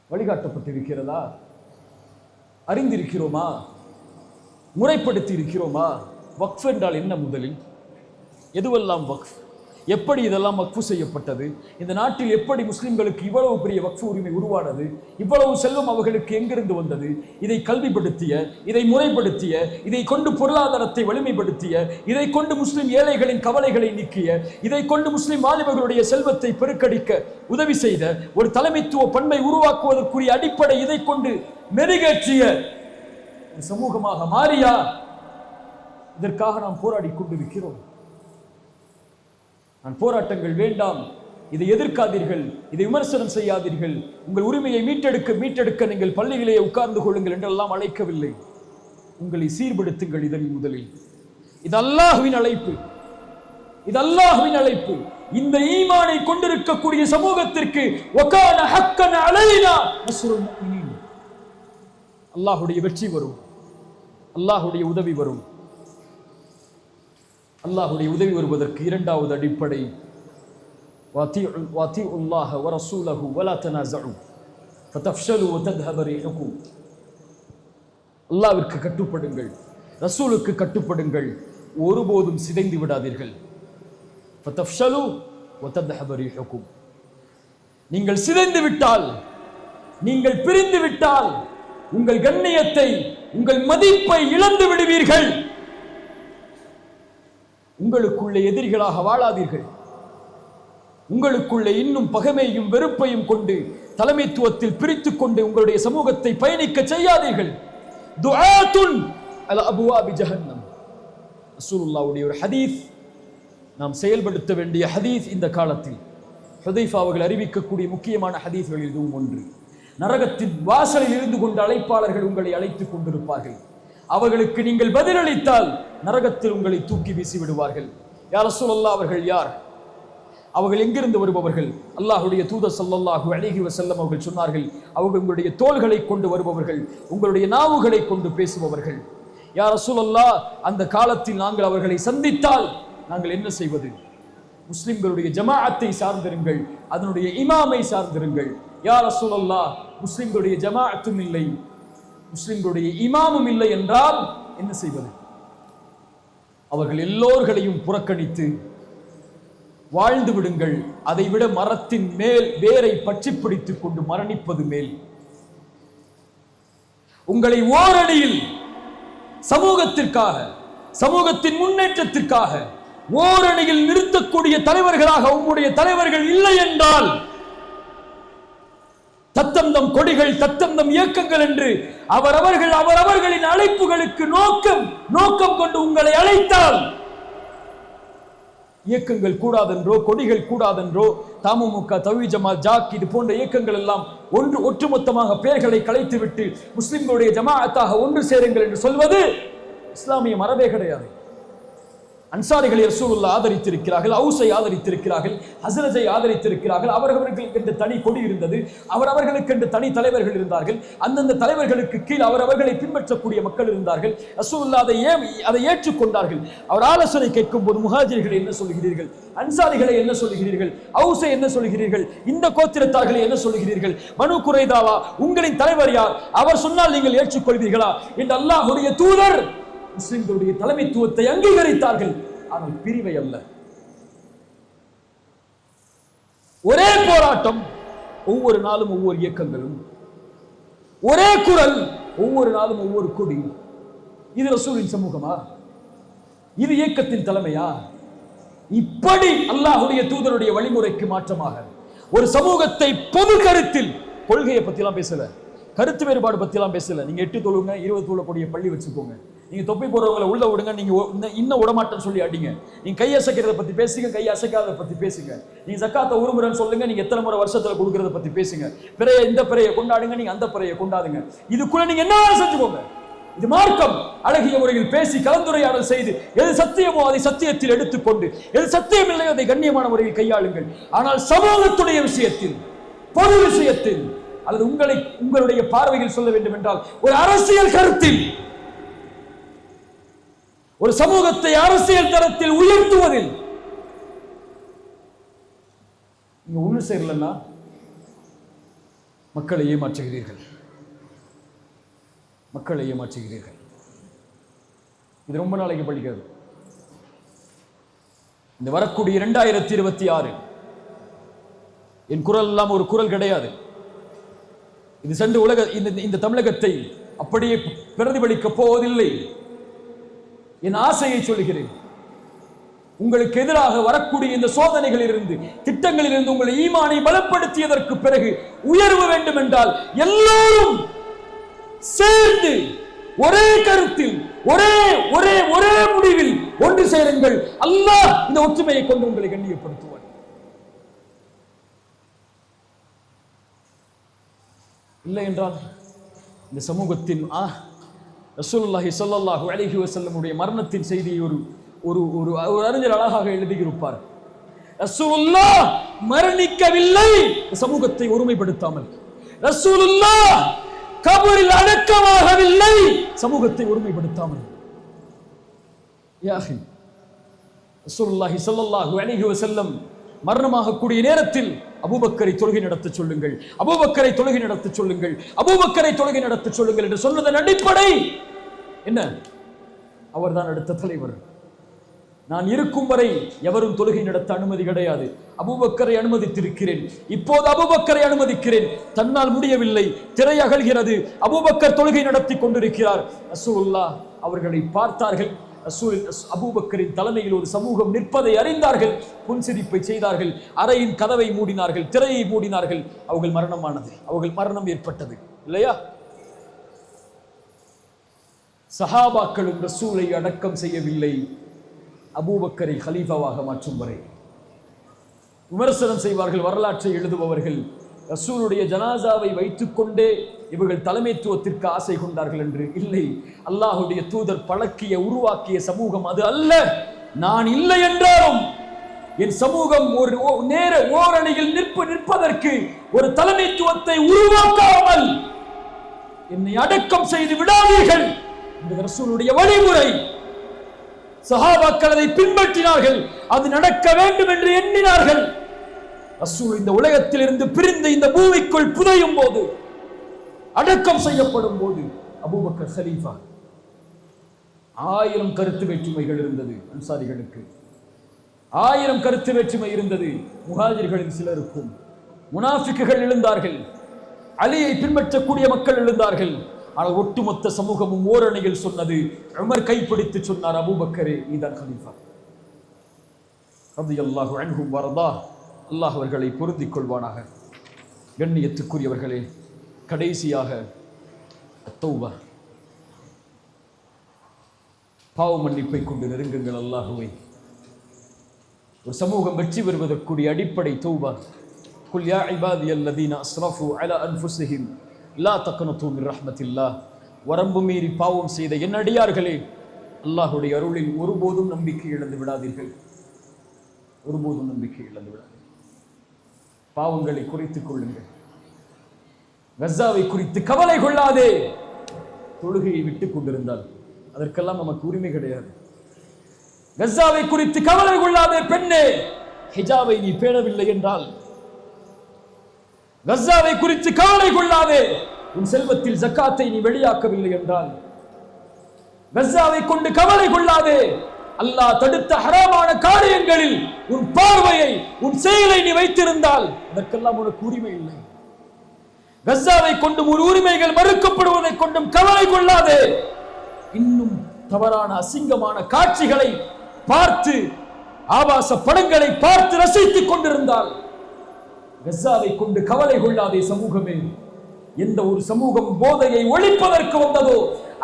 வழிகாட்டப்பட்டிருக்கிறதா? அறிந்திருக்கிறோமா? முறைப்படுத்தி இருக்கிறோமா? வக்ஃப் என்றால் என்ன? முதலில் எதுவெல்லாம் வக்ஃப், எப்படி இதெல்லாம் வக்ஃபு செய்யப்பட்டது, இந்த நாட்டில் எப்படி முஸ்லிம்களுக்கு இவ்வளவு பெரிய வக்ஃபு உரிமை உருவானது, இவ்வளவு செல்வம் அவர்களுக்கு எங்கிருந்து வந்தது, இதை கல்விப்படுத்திய, இதை முறைப்படுத்திய, இதை கொண்டு பொருளாதாரத்தை வலிமைப்படுத்திய, இதை கொண்டு முஸ்லிம் ஏழைகளின் கவலைகளை நீக்கிய, இதை கொண்டு முஸ்லிம் வாலிபர்களுடைய செல்வத்தை பெருக்கடிக்க உதவி செய்த ஒரு தலைமைத்துவ பண்பை உருவாக்குவதற்குரிய அடிப்படை இதை கொண்டு மெருகேற்றிய ஒரு சமூகமாக மாறியா? இதற்காக நாம் போராடி கொண்டிருக்கிறோம். நான் போராட்டங்கள் வேண்டாம், இதை எதிர்க்காதீர்கள், இதை விமர்சனம் செய்யாதீர்கள், உங்கள் உரிமையை மீட்டெடுக்க நீங்கள் பள்ளியிலேயே உட்கார்ந்து கொள்ளுங்கள் என்றெல்லாம் அழைக்கவில்லை. உங்களை சீர்படுத்துங்கள். இதன் முதலில் இது அல்லாஹ்வின் அழைப்பு, இது அல்லாஹ்வின் அழைப்பு. இந்த ஈமானை கொண்டிருக்கக்கூடிய சமூகத்திற்கு வகான ஹக்கன் அலைனா நஸ்ருல் முஃமினீன், அல்லாஹ்வுடைய வெற்றி வரும், அல்லாஹ்வுடைய உதவி வரும். அல்லாஹ்வுடைய உதவி வருவதற்கு இரண்டாவது அடிப்படை வாத்திஉல்லாஹ வரசூலஹு வலா தனாஸஉ ஃபதஃப்ஷலு வதذهب ரீஹுக்கும். அல்லாஹ்விற்கு கட்டுப்படுங்கள், ரசூலுக்கு கட்டுப்படுங்கள், ஒருபோதும் சிதைந்து விடாதீர்கள். ஃபதஃப்ஷலு வதذهب ரீஹுக்கும். நீங்கள் சிதைந்து விட்டால், நீங்கள் பிரிந்து விட்டால் உங்கள் கண்ணியத்தை, உங்கள் மதிப்பை இழந்து விடுவீர்கள். உங்களுக்குள்ளே எதிரிகளாக வாழாதீர்கள். உங்களுக்குள்ளே இன்னும் பகைமையும் வெறுப்பையும் கொண்டு தலைமைத்துவத்தில் பிரித்துக் கொண்டு உங்களுடைய சமூகத்தை பயணிக்க செய்யாதீர்கள். துஆத்துன் அலா அபுவாபி ஜஹன்னம். ரசூலுல்லாஹ்வுடைய ஒரு ஹதீஸ், நாம் செயல்படுத்த வேண்டிய ஹதீஸ். இந்த காலத்தில் ஹுதைஃபா அவர்கள் அறிவிக்கக்கூடிய முக்கியமான ஹதீஸ்களில் இதுவும் ஒன்று. நரகத்தின் வாசலில் இருந்து கொண்டு அழைப்பாளர்கள் உங்களை அழைத்துக் கொண்டிருப்பார்கள். அவர்களுக்கு நீங்கள் பதிலளித்தால் நரகத்தில் உங்களை தூக்கி வீசி விடுவார்கள். யா ரசூலல்லாஹ், அவர்கள் யார்? அவர்கள் எங்கிருந்து வருபவர்கள்? அல்லாஹ்வுடைய தூதர் ஸல்லல்லாஹு அலைஹி வஸல்லம் அவர்கள் சொன்னார்கள், அவர்கள் உங்களுடைய தோள்களை கொண்டு வருபவர்கள், உங்களுடைய நாவுகளை கொண்டு பேசுபவர்கள். யா ரசூலல்லாஹ், அந்த காலத்தில் நாங்கள் அவர்களை சந்தித்தால் நாங்கள் என்ன செய்வது? முஸ்லிம்களுடைய ஜமாஅத்தை சார்ந்திருங்கள், அதனுடைய இமாமை சார்ந்திருங்கள். யா ரசூலல்லாஹ், முஸ்லிம்களுடைய ஜமாஅத்தும் இல்லை, முஸ்லிம்களுடைய இமாமும் இல்லை என்றால் என்ன செய்வது? அவர்கள் எல்லோர்களையும் புறக்கணித்து வாழ்ந்து விடுங்கள். அதைவிட மரத்தின் மேல் வேரை பற்றி பிடித்துக் கொண்டு மரணிப்பது மேல். உங்களை ஓரணியில் சமூகத்திற்காக, சமூகத்தின் முன்னேற்றத்திற்காக ஓரணியில் நிறுத்தக்கூடிய தலைவர்களாக உங்களுடைய தலைவர்கள் இல்லை என்றால், தத்தந்தம் கொடிகள், தத்தந்தம் இயக்கங்கள் என்று அவரவர்களின் அழைப்புகளுக்கு நோக்கம் கொண்டு உங்களை அழைத்தால், இயக்கங்கள் கூடாதென்றோ, கொடிகள் கூடாதென்றோ, தமுமுக, தவ்ஹீத் ஜமாத், ஜாக் இது போன்ற இயக்கங்கள் எல்லாம் ஒட்டுமொத்தமாக பெயர்களை கலைத்துவிட்டு முஸ்லிம்களுடைய ஜமாஅத்தாக ஒன்று சேருங்கள் என்று சொல்வது இஸ்லாமிய மரபே கிடையாது. அன்சாரிகளை ரசூலுல்லாஹ் ஆதரித்திருக்கிறார்கள், அவுஸை ஆதரித்திருக்கிறார்கள், ஹஸ்ரஜை ஆதரித்திருக்கிறார்கள். அவர்களுக்கு என்று தனி கொடி இருந்தது, அவர்களுக்கு என்று தனி தலைவர்கள் இருந்தார்கள். அந்தந்த தலைவர்களுக்கு கீழ் அவர்களை பின்பற்றக்கூடிய மக்கள் இருந்தார்கள். ரசூலுல்லாஹ் அதை ஏற்றுக்கொண்டார்கள். அவர் ஆலோசனை கேட்கும் போது, முஹாஜிர்களை என்ன சொல்கிறீர்கள், அன்சாரிகளை என்ன சொல்கிறீர்கள், அவுஸை என்ன சொல்கிறீர்கள், இந்த கோத்திரத்தார்களை என்ன சொல்கிறீர்கள், பனு குறைதாவா, உங்களின் தலைவர் யார், அவர் சொன்னால் நீங்கள் ஏற்றுக்கொள்வீர்களா என்று அல்லாஹ்வுடைய தூதர் முஸ்லிம்களுடைய தலைமைத்துவத்தை அங்கீகரித்தார்கள். ஆனால் பிரிவை அல்ல. ஒரே போராட்டம், ஒவ்வொரு நாளும் ஒவ்வொரு இயக்கங்களும், ஒரே குரல், ஒவ்வொரு நாளும் ஒவ்வொரு கொடி. இது ரசூலின் சமூகமா? இது இயக்கத்தின் தலைமையா? இப்படி அல்லாஹ்வுடைய தூதருடைய வழிமுறைக்கு மாற்றமாக ஒரு சமூகத்தை பொது கருத்தில், கொள்கையை பத்திலாம் பேசல, கருத்து வேறுபாடு பத்திலாம் பேசல. நீங்க 8 தொழுங்க, 20 தொழக்கூடிய பள்ளி வச்சுக்கோங்க, நீங்க தொப்பி போடுறவங்களை உள்ள விடுங்க, நீங்க இன்னும் விடமாட்டேன்னு சொல்லி அடிங்க, நீங்க கை அசைக்கிறத பத்தி பேசுங்க, கை அசைக்காத பத்தி பேசுங்க, நீங்க ஜக்காத்தை ஒரு முறைன்னு சொல்லுங்க, நீங்க எத்தனை முறை வருஷத்துல கொடுக்கறத பத்தி பேசுங்க, பிறைய இந்த பிறையை கொண்டாடுங்க, நீங்க அந்த பிறையை கொண்டாடுங்க, இதுக்குள்ள நீங்க என்ன செஞ்சுக்கோங்க. இது மார்க்கம். அழகிய முறையில் பேசி கலந்துரையாடல் செய்து எது சத்தியமோ அதை சத்தியத்தில் எடுத்துக்கொண்டு, எது சத்தியம் இல்லையோ அதை கண்ணியமான முறையில் கையாளுங்கள். ஆனால் சமூகத்துடைய விஷயத்தில், பொது விஷயத்தில், அல்லது உங்களுடைய பார்வையில் சொல்ல வேண்டும் என்றால் ஒரு அரசியல் கருத்தில், ஒரு சமூகத்தை அரசியல் தரத்தில் உயர்த்துவதில் நீங்க ஒண்ணு சேரலன்னா மக்களை ஏமாற்றுகிறீர்கள், மக்களை ஏமாற்றுகிறீர்கள். இது ரொம்ப நாளைக்கு படிக்கிறது. இந்த வரக்கூடிய 2026 என் குரல் எல்லாம் ஒரு குரல் கிடையாது. இது சென்று இந்த தமிழகத்தை அப்படியே பிரதிபலிக்க போவதில்லை. என் ஆசையை சொல்கிறேன். உங்களுக்கு எதிராக வரக்கூடிய இந்த சோதனைகளிலிருந்து, திட்டங்களிலிருந்து உங்களை ஈமானை பலப்படுத்தியதற்கு பிறகு உயர்வு வேண்டும் என்றால் எல்லோரும் சேர்ந்து ஒரே கருத்தில், ஒரே ஒரே ஒரே முடிவில் ஒன்று சேருங்கள். அல்லாஹ் இந்த ஒற்றுமையை கொண்டு உங்களை கண்ணியப்படுத்துவார். இல்லை என்றால் இந்த சமூகத்தின் ரசூலுல்லாஹி ஸல்லல்லாஹு அலைஹி வஸல்லம் உடைய மரணத்தின் செய்தியை ஒரு அறிஞர் அழகாக எழுதியிருப்பார். ரசூலுல்லாஹ் மரணிக்கவில்லை சமூகத்தை ஒருமைப்படுத்தாமல், ரசூலுல்லாஹ் கபரில் அடக்கமாகவில்லை சமூகத்தை ஒருமைப்படுத்தாமல். யா அஹி, ரசூலுல்லாஹி ஸல்லல்லாஹு அலைஹி வஸல்லம் மரணமாக கூடிய நேரத்தில் அபூபக்கரை தொழுகை நடத்த சொல்லுங்கள், அபூபக்கரை தொழுகை நடத்த சொல்லுங்கள், அபூபக்கரை தொழுகை நடத்த சொல்லுங்கள் என்று சொன்னதன் அடிப்படை என்ன? அவர்தான் அடுத்த தலைவர். நான் இருக்கும் வரை எவரும் தொழுகை நடத்த அனுமதி கிடையாது. அபூபக்கரை அனுமதித்திருக்கிறேன், இப்போது அபூபக்கரை அனுமதிக்கிறேன். தன்னால் முடியவில்லை, திரை அகல்கிறது, அபூபக்கர் தொழுகை நடத்தி கொண்டிருக்கிறார். ரசூலுல்லாஹ் அவர்களை பார்த்தார்கள். அபூபக்கரின் தலைமையில் ஒரு சமூகம் நிற்பதை அறிந்தார்கள், புன்சிரிப்பை செய்தார்கள், அறையின் கதவை மூடினார்கள், திரையை மூடினார்கள். அவர்கள் மரணமானது, அவர்கள் மரணம் ஏற்பட்டது இல்லையா? சஹாபாக்களும் ரசூலை அடக்கம் செய்யவில்லை அபூபக்கரை கலீஃபாவாக மாற்றும் வரை. விமர்சனம் செய்வார்கள் வரலாற்றை எழுதுபவர்கள், ரசூலுடைய ஜனாசாவை வைத்துக் கொண்டே இவர்கள் தலைமைத்துவத்திற்கு ஆசை கொண்டார்கள் என்று. இல்லை, அல்லாஹுடைய தூதர் பழக்கிய உருவாக்கிய சமூகம் அது அல்ல. நான் இல்லை என்றாலும் என் சமூகம் ஒரு நேர ஓரணியில் நிற்பதற்கு ஒரு தலைமைத்துவத்தை உருவாக்காமல் என்னை அடக்கம் செய்து விடாதீர்கள் இந்த ரசூலுடைய வழிமுறை. சஹாபாக்கள் அதை பின்பற்றினார்கள், அது நடக்க வேண்டும் என்று எண்ணினார்கள். ரசூல் இந்த உலகத்தில் இருந்து பிரிந்து இந்த பூமிக்குள் புதையும் போது, அடக்கம் செய்யப்படும் போது அபூபக்கர் கலீஃபா. 1000 கருத்து வேற்றுமைகள் இருந்தது அன்சாரிகளுக்கு, 1000 கருத்து வேற்றுமை இருந்தது முஹாஜிர்களின் சிலருக்கும். முனாஃபிக்குகள் எழுந்தார்கள், அலியை பின்பற்றக்கூடிய மக்கள் எழுந்தார்கள். ஆனால் ஒட்டுமொத்த சமூகமும் ஓரணியில் சொன்னது, உமர் கைப்பிடித்து சொன்னார், அபூபக்கரே நீதான் கலீஃபா. ரலியல்லாஹு அன்ஹும் வரதா. அல்லாஹ் அவர்களை பொருந்திக் கொள்வானாக. கண்ணியத்துக்குரியவர்களே, கடைசியாக தௌபா, பாவ மன்னிப்பை கொண்டு நெருங்குங்கள் அல்லாஹுவை. ஒரு சமூகம் வெற்றி பெறுவதற்குரிய அடிப்படை தௌபா. குல் யா இபாதியல்லதீன அஸ்ரஃபு அலா அன்ஃபுஸிஹிம் லா தக்னது மின் ரஹ்மத்தில்லாஹ். வரம்பு மீறி பாவம் செய்த என் அடியார்களே, அல்லாஹுடைய அருளில் ஒருபோதும் நம்பிக்கை இழந்து விடாதீர்கள். ஒருபோதும் நம்பிக்கை இழந்து விடாதீர்கள். பாவங்களை குறைத்துக் கொள்ளுங்கள். கஸாவை குறித்து கவலை கொள்ளாதே. தொழுகையை விட்டுக் கொண்டிருந்தால் அதற்கெல்லாம் நமக்கு உரிமை கிடையாது. கஸாவை குறித்து கவலை கொள்ளாதே பெண்ணே. ஹிஜாபை நீ பேணவில்லை என்றால், கஸாவை குறித்து கவலை கொள்ளாதே. உன் செல்வத்தில் ஜக்காத்தை நீ வெளியாக்கவில்லை என்றால், கஸாவை கொண்டு கவலை கொள்ளாதே. அல்லாஹ் தடுத்த ஹராமான காரியங்களில் உன் பார்வையை, உன் செயலை நீ வைத்திருந்தால் அதற்கெல்லாம் உனக்கு உரிமை இல்லை. கஸாவை கொண்டும் ஒரு உரிமைகள் மறுக்கப்படுவதை கொண்டும் கவலை கொள்ளாதே. இன்னும் தவறான அசிங்கமான காட்சிகளை பார்த்து, ஆபாச படங்களை பார்த்து ரசித்துக் கொண்டிருந்தால் கஸாவை கொண்டு கவலை கொள்ளாதே. சமூகமே, எந்த ஒரு சமூகம் போதையை ஒழிப்பதற்கு வந்ததோ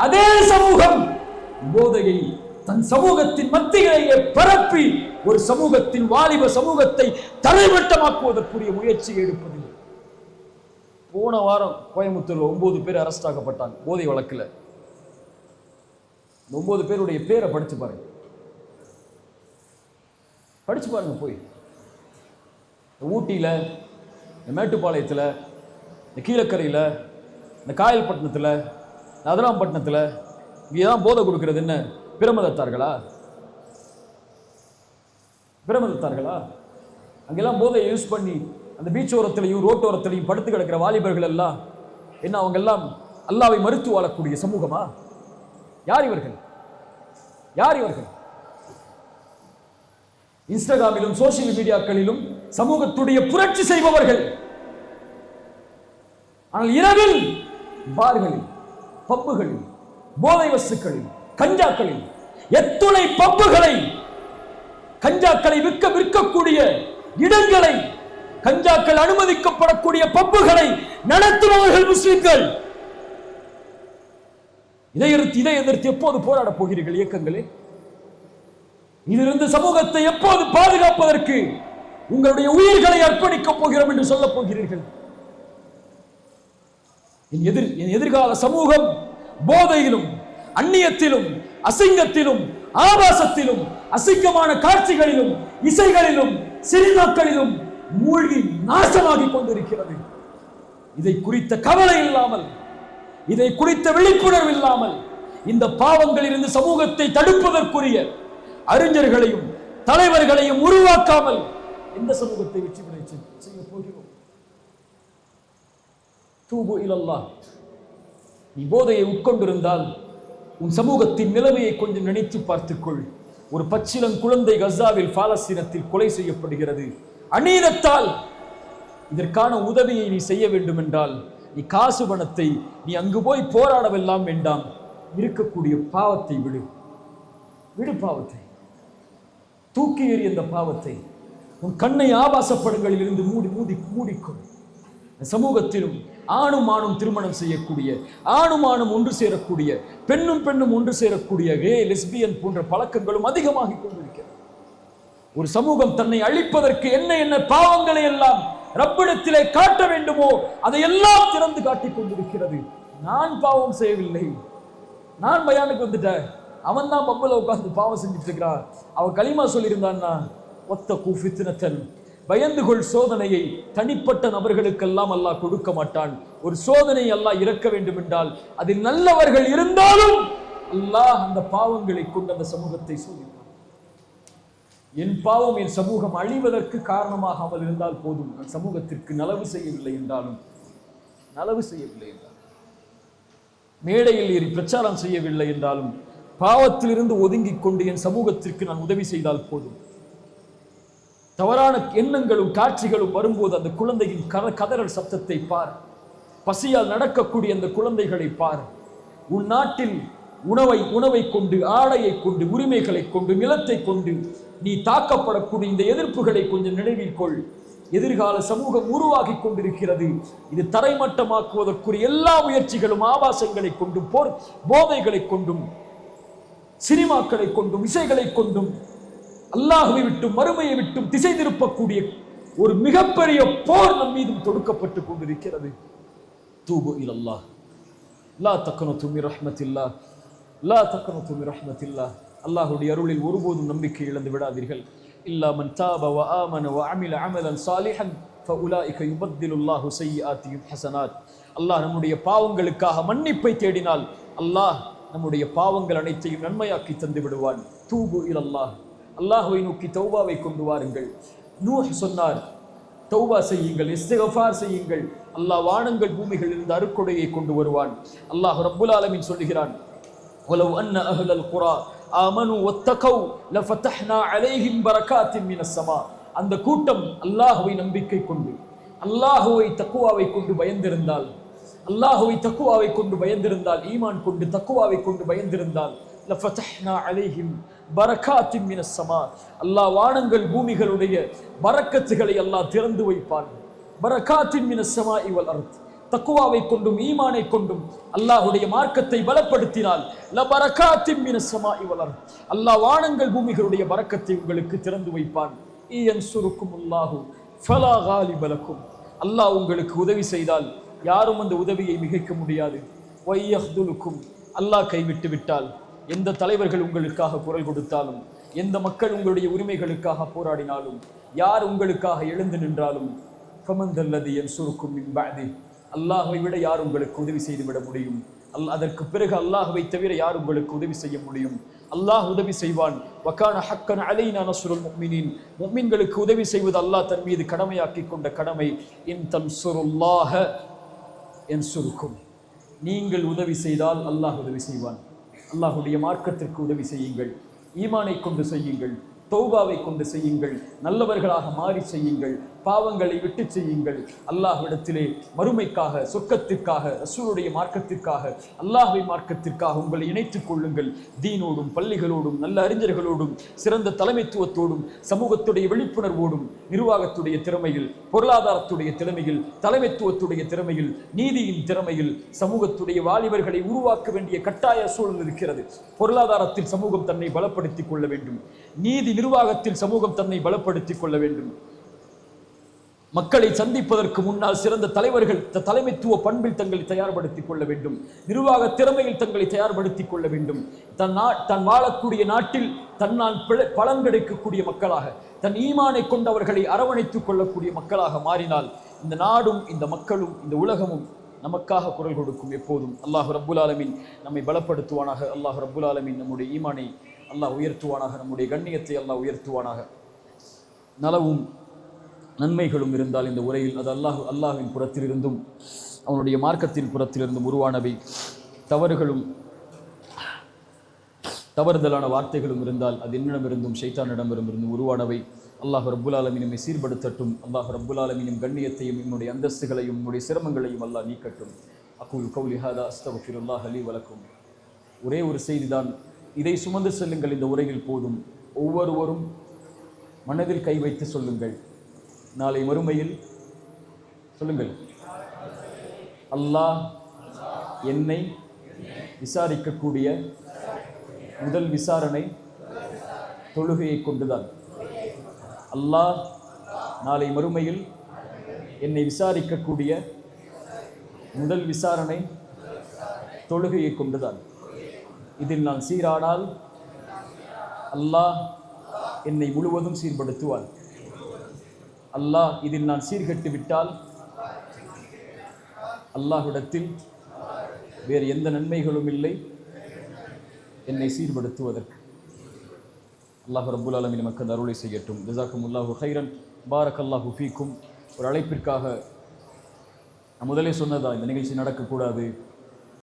அதே சமூகம் போதையை தன் சமூகத்தின் மத்தியிலேயே பரப்பி ஒரு சமூகத்தின் வாலிப சமூகத்தை தரைமட்டமாக்குவதற்குரிய முயற்சியை எடுப்பதில்லை. போன வாரம் கோயம்புத்தூர்ல 9 பேர் அரெஸ்ட் ஆக்கப்பட்டாங்க போதை வழக்குல. 9 பேருடைய பேரை படிச்சு பாருங்க. படிச்சு பாருங்க போய். ஊட்டியில, மேட்டுப்பாளையத்தில், இந்த கீழக்கரையில், இந்த காயல்பட்டினத்தில், அதராம்பட்டினத்தில் இங்கேதான் போதை கொடுக்கிறது என்ன பிரமதத்தார்களா? பிரமதத்தார்களா? அங்கெல்லாம் போதையை யூஸ் பண்ணி அந்த பீச் ஓரத்திலையும் ரோட்டோரத்திலையும் படுத்து கிடக்கிற வாலிபர்கள் எல்லாம் என்ன, அவங்க எல்லாம் அல்லாவை மறுத்து வாழக்கூடிய சமூகமா? யார் இவர்கள்? யார் இவர்கள்? இன்ஸ்டாகிராமிலும் சோசியல் மீடியாக்களிலும் சமூகத்துடைய புரட்சி செய்பவர்கள். ஆனால் இரவில் பார்களில், பப்புகளில், போதை வஸ்துக்களில், கஞ்சாக்களில், எத்துணை பப்புகளை, கஞ்சாக்களை விற்கக்கூடிய இடங்களை, கஞ்சாக்கள் அனுமதிக்கப்படக்கூடிய பப்புகளை நடத்துபவர்கள் முஸ்லிம்கள். இதை எதிர்த்து எப்போது போராட போகிறீர்கள் இயக்கங்களே? இதிலிருந்து சமூகத்தை எப்போது பாதுகாப்பதற்கு உங்களுடைய உயிர்களை அர்ப்பணிக்கப் போகிறோம் என்று சொல்ல போகிறீர்கள்? என் எதிர்கால சமூகம் போதையிலும், அந்நியத்திலும், அசிங்கத்திலும், ஆபாசத்திலும், அசிங்கமான காட்சிகளிலும், இசைகளிலும், சினிமாக்களிலும் மூழ்கி நாசமாகி கொண்டிருக்கிறது. இதை குறித்த கவலை இல்லாமல், இதை குறித்த விழிப்புணர்வு இல்லாமல், இந்த பாவங்களில் இருந்து சமூகத்தை தடுப்பதற்குரிய அறிஞர்களையும் தலைவர்களையும் உருவாக்காமல் எந்த சமூகத்தை வெற்றி பெற செய்ய போகிறோம்? தூபு இலல்லாஹ். நீ போதையை உட்கொண்டிருந்தால் உன் சமூகத்தின் நிலைமையை கொஞ்சம் நினைத்து பார்த்துக்கொள். ஒரு பச்சிளம் குழந்தை கஸாவில் பாலஸ்தீனத்தில் கொலை செய்யப்படுகிறது. அநீதத்தால் இதற்கான உதவியை நீ செய்ய வேண்டும் என்றால் நீ காசு பணத்தை நீ அங்கு போய் போராடவெல்லாம் வேண்டாம். இருக்கக்கூடிய பாவத்தை விடு. விடு பாவத்தை, தூக்கி எறி அந்த பாவத்தை. உன் கண்ணை ஆபாசப்படங்களில் இருந்து மூடிக்கொள். சமூகத்திலும் ஆணும் ஆணும் திருமணம் செய்யக்கூடிய, ஆணும் ஆணும் ஒன்று சேரக்கூடிய, பெண்ணும் பெண்ணும் ஒன்று சேரக்கூடிய கே லெஸ்பியன் போன்ற பழக்கங்களும் அதிகமாகி கொண்டிருக்கிறது. ஒரு சமூகம் தன்னை அழிப்பதற்கு என்ன பாவங்களை எல்லாம் ரப்பிடத்திலே காட்ட வேண்டுமோ அதையெல்லாம் திறந்து காட்டிக் கொண்டிருக்கிறது. நான் பாவம் செய்யவில்லை, நான் பயானுக்கு வந்துட்டேன், அவன் தான் பப்புல உட்கார்ந்து பாவம் செஞ்சுட்டு இருக்கிறான், அவன் களிமா சொல்லியிருந்தான்னா ஒத்தகு ஃபித்னத்தன், பயந்து கொள் சோதனையை தனிப்பட்ட நபர்களுக்கெல்லாம் அல்லாஹ் கொடுக்க மாட்டான். ஒரு சோதனை அல்லாஹ் இறக்க வேண்டும் என்றால் அதில் நல்லவர்கள் இருந்தாலும் அல்லாஹ் அந்த பாவங்களை கொண்டு அந்த சமூகத்தை சோதிப்பான். என் பாவம் என் சமூகம் அழிவதற்கு காரணமாகாமல் இருந்தால் போதும். அந்த சமூகத்திற்கு நலவு செய்யவில்லை என்றாலும் மேடையில் ஏறி பிரச்சாரம் செய்யவில்லை என்றாலும் பாவத்திலிருந்து ஒதுங்கிக் கொண்டு என் சமூகத்திற்கு நான் உதவி செய்தால் போதும். தவறான எண்ணங்களும் காட்சிகளும் வரும்போது அந்த குழந்தையின் கதறல் சத்தத்தை பார். பசியால் நடக்கக்கூடிய அந்த குழந்தைகளை பார். உன் நாட்டில் உணவை கொண்டு, ஆடையை கொண்டு, உரிமைகளை கொண்டு, நிலத்தை கொண்டு நீ தாக்கப்படக்கூடிய இந்த எதிர்ப்புகளை கொஞ்சம் நினைவில் கொள். எதிர்கால சமூகம் உருவாகி கொண்டிருக்கிறது. இது தரைமட்டமாக்குவதற்குரிய எல்லா முயற்சிகளும் ஆபாசங்களை கொண்டும், போதைகளை கொண்டும், சினிமாக்களை கொண்டும், இசைகளை கொண்டும், அல்லாஹ்வை விட்டும் மறுமையை விட்டும் திசை திருப்பக்கூடிய ஒரு மிகப்பெரிய போர் நம் மீதும் தொடுக்கப்பட்டு கொண்டிருக்கிறது. தூபு இலல்லாஹ், லா தக்னது மின் ரஹ்மத்தில்லாஹ். லா தக்னது மின் ரஹ்மத்தில்லாஹ், அல்லாஹ்வுடைய அருளில் ஒருபோதும் நம்பிக்கை இழந்து விடாதீர்கள். இல்லா மன் தாப வ ஆமன வ அமில அமலன் சாலிஹன் ஃபஉலாயிக யுபத்திலுல்லாஹு ஸய்யிஆத்திஹிம் ஹஸனாத். அல்லாஹ் நம்முடைய பாவங்களுக்காக மன்னிப்பை தேடினால் அல்லாஹ் நம்முடைய பாவங்கள் அனைத்தையும் நன்மையாக்கி தந்து விடுவான். தூபு இலல்லாஹ், அல்லாஹ்வை நோக்கி தௌபாவை கொண்டு வாருங்கள். நூஹ் சொன்னார், தௌபா செய்யுங்கள், இஸ்திக்ஃபார் செய்யுங்கள், அல்லாஹ் வானங்கள் பூமிகளில் இருந்து அருட்கொடையை கொண்டு வருவான். அல்லாஹ் ரப்புல் ஆலமீன் சொல்லுகிறான், வலவ் அன்ன அஹ்லல் குரா ஆமனு வத்தகவ் லஃபதஹ்னா அலைஹிம் பரகாத்தின் மினஸ் ஸமா. அந்த கூட்டம் அல்லாஹ்வை நம்பிக்கை கொண்டு, அல்லாஹ்வை தக்வாவை கொண்டு பயந்திருந்தால், அல்லாஹ்வை தக்வாவை கொண்டு பயந்திருந்தால், ஈமான் கொண்டு தக்வாவை கொண்டு பயந்திருந்தால், லஃபதஹ்னா அலைஹிம் பரகாத்தின் மினஸ் ஸமா, அல்லாஹ் வானங்கள் பூமிகளுடைய பரக்கத்துகளை அல்லாஹ் திறந்து வைப்பான். பரகாத்தின் மினஸ் ஸமாஇ வல் அர்த், தக்வாவை கொண்டும் ஈமானை கொண்டும் அல்லாஹ்வுடைய மார்க்கத்தை பலப்படுத்தினால் லபரகாத்தின் மினஸ் ஸமாஇ வல் அர்த், அல்லாஹ் வானங்கள் பூமிகளுடைய பரக்கத்தை உங்களுக்கு திறந்து வைப்பான். இயன்சுருக்குமுல்லாஹு ஃபலா காலிப லக்கும், அல்லாஹ் உங்களுக்கு உதவி செய்தால் யாரும் அந்த உதவியை மிகைக்க முடியாது. வய்யஹ்துலுக்கும், அல்லாஹ் கைவிட்டு விட்டால், எந்த தலைவர்கள் உங்களுக்காக குரல் கொடுத்தாலும், எந்த மக்கள் உங்களுடைய உரிமைகளுக்காக போராடினாலும், யார் உங்களுக்காக எழுந்து நின்றாலும், ஃபமந்தல்லதி யன்சுருக்கும் மின் பஅதி, அல்லாஹ்வை விட யார் உங்களுக்கு உதவி செய்து விட முடியும்? அதற்கு பிறகு அல்லாஹ்வை தவிர யார் உங்களுக்கு உதவி செய்ய முடியும்? அல்லாஹ் உதவி செய்வான். வகான ஹக்கன் அலைனா நஸ்ருல் முஃமினீன், முஃமின்களுக்கு உதவி செய்வது அல்லாஹ் தன் மீது கடமையாக்கி கொண்ட கடமை. இன் தன்சுருல்லாஹ யன்சுருக்கும், நீங்கள் உதவி செய்தால் அல்லாஹ் உதவி செய்வான். அல்லாஹ்வுடைய மார்க்கத்திற்கு உதவி செய்யுங்கள், ஈமானை கொண்டு செய்யுங்கள், தௌபாவை கொண்டு செய்யுங்கள், நல்லவர்களாக மாறி செய்யுங்கள், பாவங்களை விட்டு செய்யுங்கள். அல்லாஹ்விடத்திலே மறுமைக்காக, சொர்க்கத்திற்காக, ரசூலுடைய மார்க்கத்திற்காக, அல்லாஹ்வின் மார்க்கத்திற்காக உங்களை இணைத்துக் கொள்ளுங்கள். தீனோடும், பள்ளிகளோடும், நல்ல அறிஞர்களோடும், சிறந்த தலைமைத்துவத்தோடும், சமூகத்துடைய விழிப்புணர்வோடும், நிர்வாகத்துடைய திறமையில், பொருளாதாரத்துடைய திறமையில், தலைமைத்துவத்துடைய திறமையில், நீதியின் திறமையில் சமூகத்துடைய வாலிபர்களை உருவாக்க வேண்டிய கட்டாய சூழல் இருக்கிறது. பொருளாதாரத்தில் சமூகம் தன்னை பலப்படுத்திக் கொள்ள வேண்டும். நீதி நிர்வாகத்தில் சமூகம் தன்னை பலப்படுத்திக் கொள்ள வேண்டும். மக்களை சந்திப்பதற்கு முன்னால் சிறந்த தலைவர்கள் தலைமைத்துவ பண்பில் தங்களை தயார்படுத்திக் கொள்ள வேண்டும். நிர்வாக திறமையில் தங்களை தயார்படுத்திக் கொள்ள வேண்டும். தன் வாழக்கூடிய நாட்டில் தன்னால் பலன் கிடைக்கக்கூடிய மக்களாக, தன் ஈமானை கொண்டவர்களை அரவணைத்துக் கொள்ளக்கூடிய மக்களாக மாறினால் இந்த நாடும், இந்த மக்களும், இந்த உலகமும் நமக்காக குரல் கொடுக்கும். எப்போதும் அல்லாஹ் ரப்புல் ஆலமீன் நம்மை பலப்படுத்துவானாக. அல்லாஹ் ரப்புல் ஆலமீன் நம்முடைய ஈமானை அல்லாஹ் உயர்த்துவானாக, நம்முடைய கண்ணியத்தை அல்லாஹ் உயர்த்துவானாக. நலவும் நன்மைகளும் இருந்தால் இந்த உரையில் அது அல்லாஹ்வின் புறத்திலிருந்தும் அவனுடைய மார்க்கத்தின் புறத்திலிருந்தும் உருவானவை. தவறுகளும் தவறுதலான வார்த்தைகளும் இருந்தால் அது என்னிடமிருந்தும் ஷைத்தானிடமிருந்தும் உருவானவை. அல்லாஹ் ரப்புல் ஆலமீன் நம்மை சீர்படுத்தட்டும். அல்லாஹ் ரப்புல் ஆலமீன் கண்ணியத்தையும் என்னுடைய அந்தஸ்துகளையும் என்னுடைய சிரமங்களையும் அல்லாஹ் நீக்கட்டும். அகூல் கௌலி ஹாதா அஸ்தக்ஃபிருல்லாஹ் லீ வ லக்கும். ஒரே ஒரு செய்திதான், இதை சுமந்து செல்லுங்கள். இந்த உரையில் போதும். ஒவ்வொருவரும் மனதில் கை வைத்து சொல்லுங்கள். நாளை மறுமையில் சொல்லுங்கள், அல்லாஹ் என்னை விசாரிக்கக்கூடிய முதல் விசாரணை தொழுகையை கொண்டுதான். அல்லாஹ் நாளை மறுமையில் என்னை விசாரிக்கக்கூடிய முதல் விசாரணை தொழுகையை கொண்டுதான். இதில் நான் சீரானால் அல்லாஹ் என்னை முழுவதும் சீர்படுத்துவான். அல்லாஹ் இதில் நான் சீர்கட்டு விட்டால் அல்லாஹ்விடத்தில் வேறு எந்த நன்மைகளும் இல்லை என்னை சீர்படுத்துவதற்கு. அல்லாஹ் ரப்புல் ஆலமீன் நமக்கு அருளை செய்யட்டும். ஜஸாக்குமுல்லாஹு ஹைரன், பாரக்கல்லாஹு ஃபீக்கும். ஒரு அழைப்பிற்காக நான் முதலே சொன்னதா இந்த நிகழ்ச்சி நடக்கக்கூடாது,